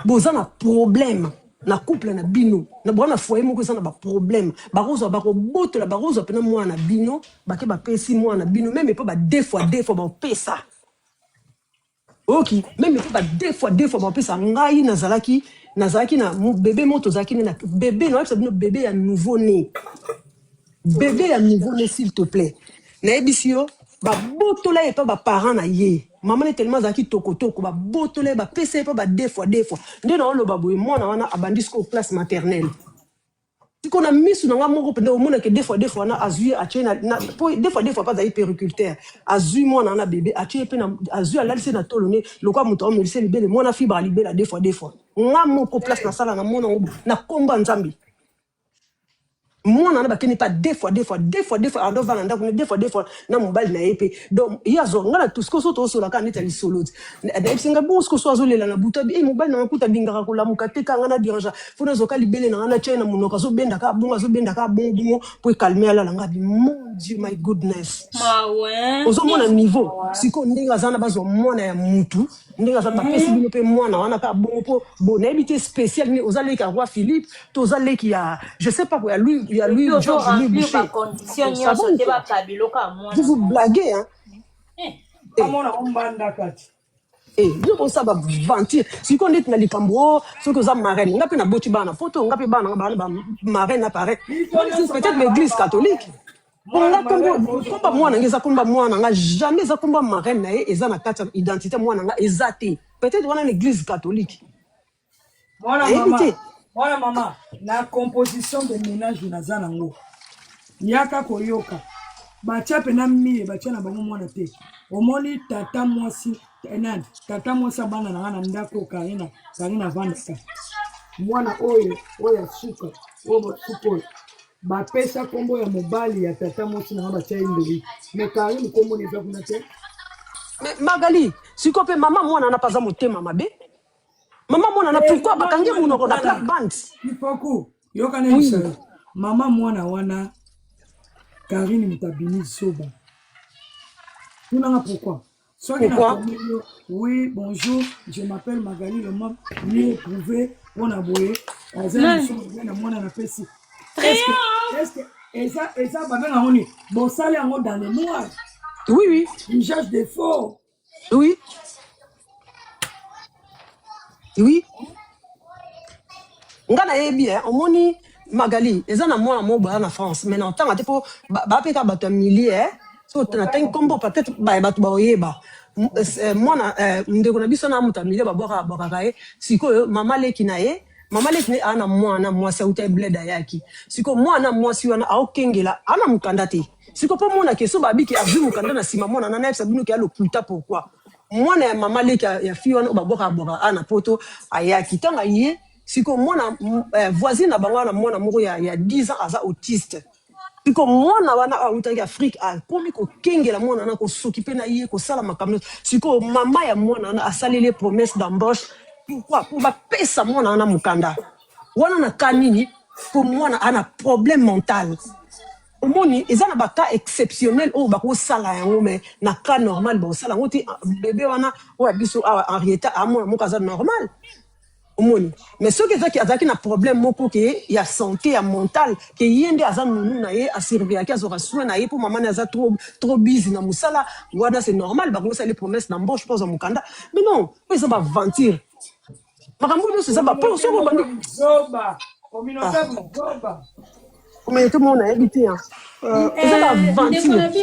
boza na problème na couple na bino na bwana foyer moko ça na ba problème barozo bakobotola barozo pena mwana bino bake bapesi mwana bino même pas ba deux fois ba pesa ok même pas deux fois ba pesa ngai nazalaki na bébé moto zaki na bébé no ça bébé ya nouveau né s'il te plaît na ebisio ba botola et pas ba parents na ye maman est tellement zaki tokotoko ba botola ba pesa pas ba deux fois nde na lo baboy mwana wana abandisco classe maternelle si qu'on a mis sous nga moko pende au monde que deux fois na azui a tchena deux fois pas za périculteur azui mwana na bébé a tchena pena azui a lalise na tolone lokwa muto o melise libele mwana fibre libela deux fois nga moko place na sala na mona na komba nzambi mwana na bakeni pas deux fois ando vana ndako deux fois na mobali na yepe donc yazo ngala tout ce que so to so la ka neta lisolo na esinga bon ce que so azolela na butabi e mobali na kuta bingaka ko la mukate ka ngana diranja fona zo ka libele na ngana chena munoka zo benda ka bon pour calmer ala nga bi mon dieu my goodness ouais ozo mona niveau siko ndinga zana bazo mwana ya mutu ndinga zana pesi bino pe mwana wana ka bon po bon habité spécial ni ozale ka roi Philippe to ozale ki ya je sais pas quoi il y a lui Georges Louis Boucher. Vous blaguez, hein? Nous ça va mentir. Si on est dans les cambros, ce que ça marraine, on a pas na boti bana photo, on a pas bana marraine apparaît. Peut-être l'église catholique. On a combat moi nanga combat moi nanga jamais ça combat marraine na eza na carte identité moi nanga ezate. Peut-être on a l'église catholique. Voilà maman, la composition de ménage naza nango. Yaka koyoka. Bacha pena mie bacha na bango mwana te. Omoni tata mwasi enad. Tata mwasa bana na ndako karina vandaka. Mwana oyo suka, oyo suko. Ba pesa kombo ya mobali ya tata mwasi na bacha indeli. Me karina kombo ni zakuna te. Mais Magali, si ko pe mama mwana na paza motema mabe. Maman mwana na pourquoi bakangi munoko na black band ipoku yoka na isa mama mwana wana Karine Mutabini soba pourquoi oui bonjour je m'appelle Magali le mot mieux prouvé on a boyé na mwana na pesi est-ce que ça ba benga honi bon sale yango dans le noir oui une charge de faux oui ngana yebi omoni Magali ezana mwana mo ba na France mais non tant te po ba peka bato millier so na tank combo peut-être ba bato ba oyeba mwana ndeko na biso na muta millier ba boka kae siko mama leki na ye ana mwana mwasi uta bleda yaki siko mwana mwasi wana aokengela ana mukanda te siko po mona keso babiki azu mukanda na sima mwana na naipsa bino ke alo puta pourquoi mwana ya mama leki ya fi wana baboka ana poto ayaki tanga ye siko mwana voisine na bango na mwana moko ya 10 ans aza autiste siko mwana wana autangi Afrique a komi ko kengela mwana na ko s'occuper na ye ko sala makamno siko mama ya mwana na asalele promesse d'embauche pourquoi pour ba pesa mwana na mukanda wana na kanini pour mwana ana problème mental omoni ezana ba cas exceptionnel o ba ko sala yango mais na cas normal ba sala ngoti bébé wana o abiso Henrietta amona mo kaza normal omoni mais ce qui azaki na problème moko ke ya santé ya mental ke yende aza nunu na ye a servir ki azora soin na ye pour maman aza trop busy na musala wana c'est normal ba ko sala les promesses d'embauche pour mukanda mais non ça va mentir makambo c'est ça ba pour so ko bandi zoba communautaire zoba mais tout le monde a habité hein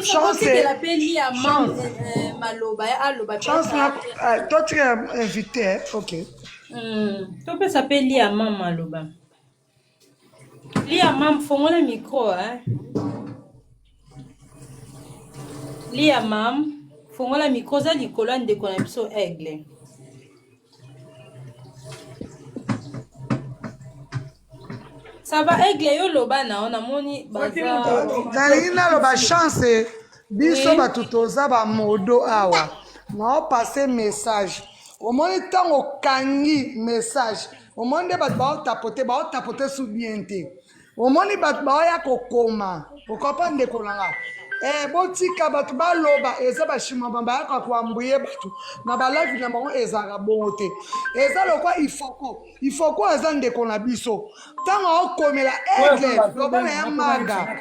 chance que la peli à maloba aloba chance toi tu es invité OK tu peux s'appeler Lia Mam maloba Lia Mam fongola micro hein Lia Mam fongola micro za likolo ndeko na biso aigle ça va aigle yo loba na ona moni baza zalina loba chance biso batutoza ba modo awa na passer message au moins tant au kangi message au moins de ba tapoter sous bien te au moins ba ya kokoma o comprendre ko nanga botika bato baloba eza bashima bayaka koambuye bato na balive na bango ezalaka bongo te eza lokwa ifoko eza ndeko na biso ntango aokomela aigle loba na ya maga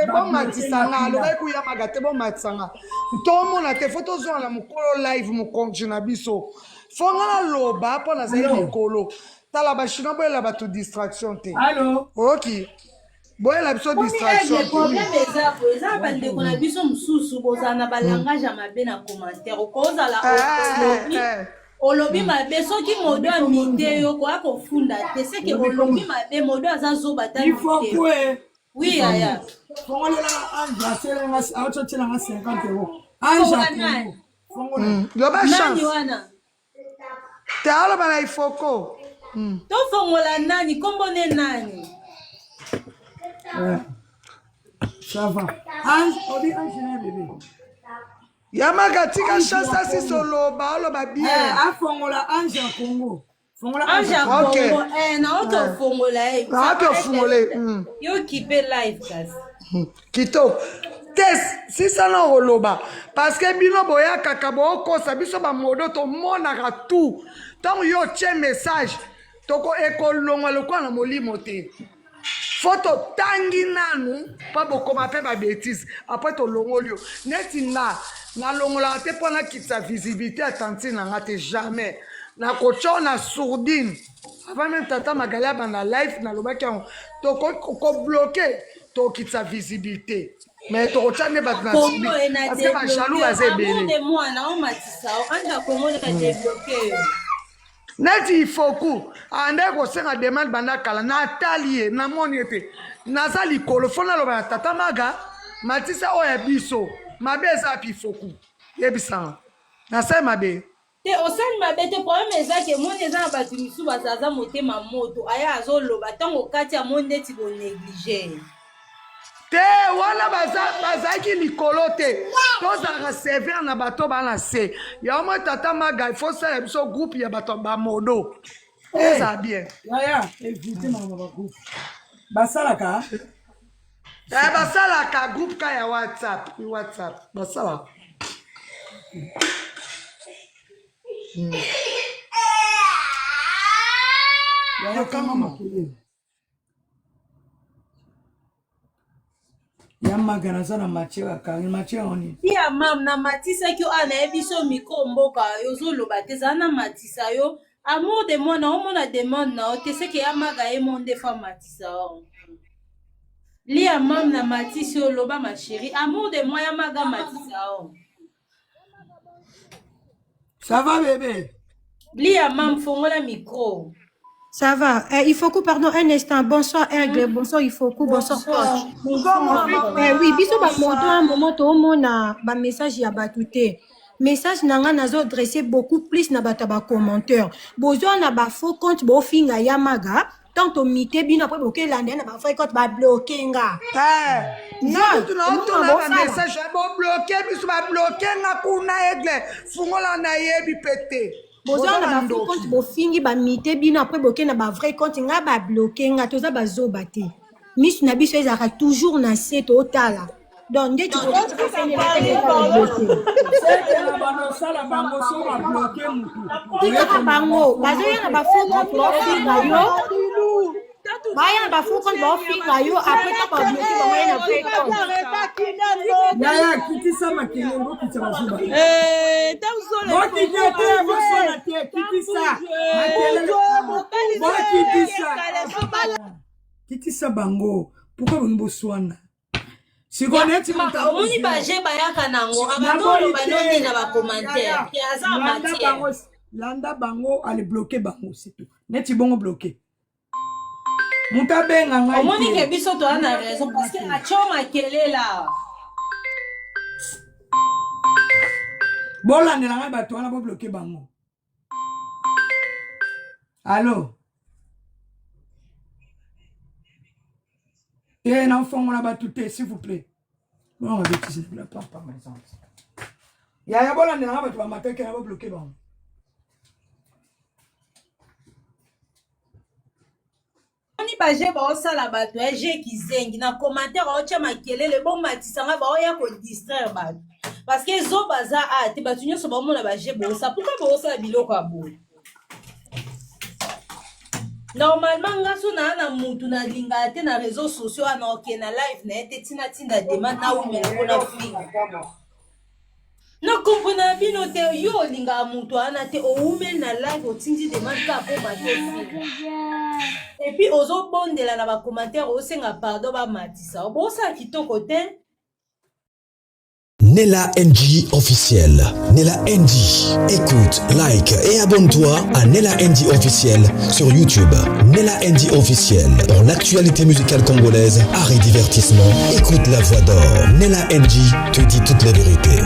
bomatisanga alobai kuya maga te bomatisanga tomona te fo tozonga na mokolo live mokonzi na biso fonga na loba mpo nazali likolo tala bashina boyela bato distraction te oki boyela biso distraction problème eza bandeko na biso mosusu bozala na balangage ya mabe na commentaire okozala olobi mabe soki modo amite yo koya kofunda te seke olobi mabe modo aza zoba ta oui yaya aototelanga 50 euros loba chance te aloba na ifoko tofongola nani kombo ne nani ça va Ange odi Ange na bébé yamaka tika chance asi soloba oloba bien afongola Ange ya Congo Ange ya Congo na otofongola yo kipe live kasi kitoko tes sisana oloba parce que bino boyakaka bokosa biso bamodo tomonaka tout ntango yo tie message toko ekolongwa lokola na molimo te fo totangi nanu mpo bokoma mpe babétise apres tolongoli yo neti nalongolaka te mpo nakitisa visibilité ya tanti na nga te jamais nakotya na sourdine avant même tata magali abanda live nalobaki yango tokobloke tokitisa visibilité mais tokotya nde bato na sourdine parce que bajalou baza ebele neti ifoku ande kosenga demande banda kala natali ye namoni ete naza likolo fo naloba na tata maga matisa oyo ya biso mabe eza api ifoku yebisanga nasali mabe te osali mabe te problème eza ke moni eza na bato misusu bazaza motema moto aya azoloba ntango kati ya moni neti bonéglige te wana bazalaki likolo te tozalaka sévère na bato bana se yango tata maga ifo sala biso groupe ya bato bamodo eza bien yaya évite mama bagroupe basalaka basalaka groupe ka ya whatsapp basalaka yaya kama makele ya magana za na matie akangi matie oni ya mam na matisa ki ana yebiso miko mboka yozoloba te za na matisa yo amour de moi na omona demande na te seke ya maga ye monde fa matisa o lia mam na matisi oloba ma chérie amour de moi ya maga matisa o ça va bébé lia mam fongola micro. Ça va. Il faut que, pardon, un instant. Bonsoir, Aigle. Bonsoir, il faut que. Bonsoir, coach. Oui, biso ba moto un moment to mona ba message ya batouté. Message nanga nazo dressé beaucoup plus na bata ba commentaire. Bozo na ba faux compte bo finga ya maga. Tant to mité bino après bloquer l'année na ba faux compte ba bloquer nga. Non, tu n'as pas message bo bloquer biso ba bloquer nga kuna Aigle. Fungola na yebi pété. Bozo na ba faux compte bo fingi ba mité bino après bloquer na ba vrai compte nga ba bloquer nga toza ba zo baté. Miss na biso ezaka toujours na set otala. Donc dès que tu bloquer bango bazoya na ba faux compte bo finga yo. Baya ba faux compte bo finga yo après ta ba bloquer ba moyen na vrai compte. Yaya kiti sama kilengo kiti bazuba. Tauzola. Kiti te bosola te kiti sa. Kiti sa. Kiti sa bango. Pourquoi vous nous soignez? Si vous êtes omoni baje bayaka nango abandolo banoni na ba commentaire ki aza matière landa bango ale bloquer bango c'est tout neti bongo bloquer muta benga ngai omoni ke biso to ana raison parce que a choma kelela bola ndela ngai bato wana bo bloquer bango allô et l'enfant on a battuté s'il vous plaît non on va bêtiser la pas par exemple ya bola ndela ngai bato ba mateke na bo bloquer bango oni baje baosala bato ya je kizengi na commentaire aotya makelele bomatisanga baoya kodistraire bato parce que ezo baza ate bato nyonso baomona baje bosa pourkui boosala biloko ya boye normalement nga so naa na mutu nalinga te na réseau sociaux ana oke na live na ye te ntina tinda demande na umela mpona finga na comprena bino te yo olingaka mutu ana te oumeli na live otindi demande ka po bato ofinga epuis ozobondela na bacommentaire osenga pardon bamatisa obosala kitoko te. Nella NG officiel. Nella NG. Écoute, like et abonne-toi à Nella NG officiel sur YouTube. Nella NG officiel. Pour l'actualité musicale congolaise, art et divertissement, écoute la voix d'or. Nella NG te dit toutes les vérités.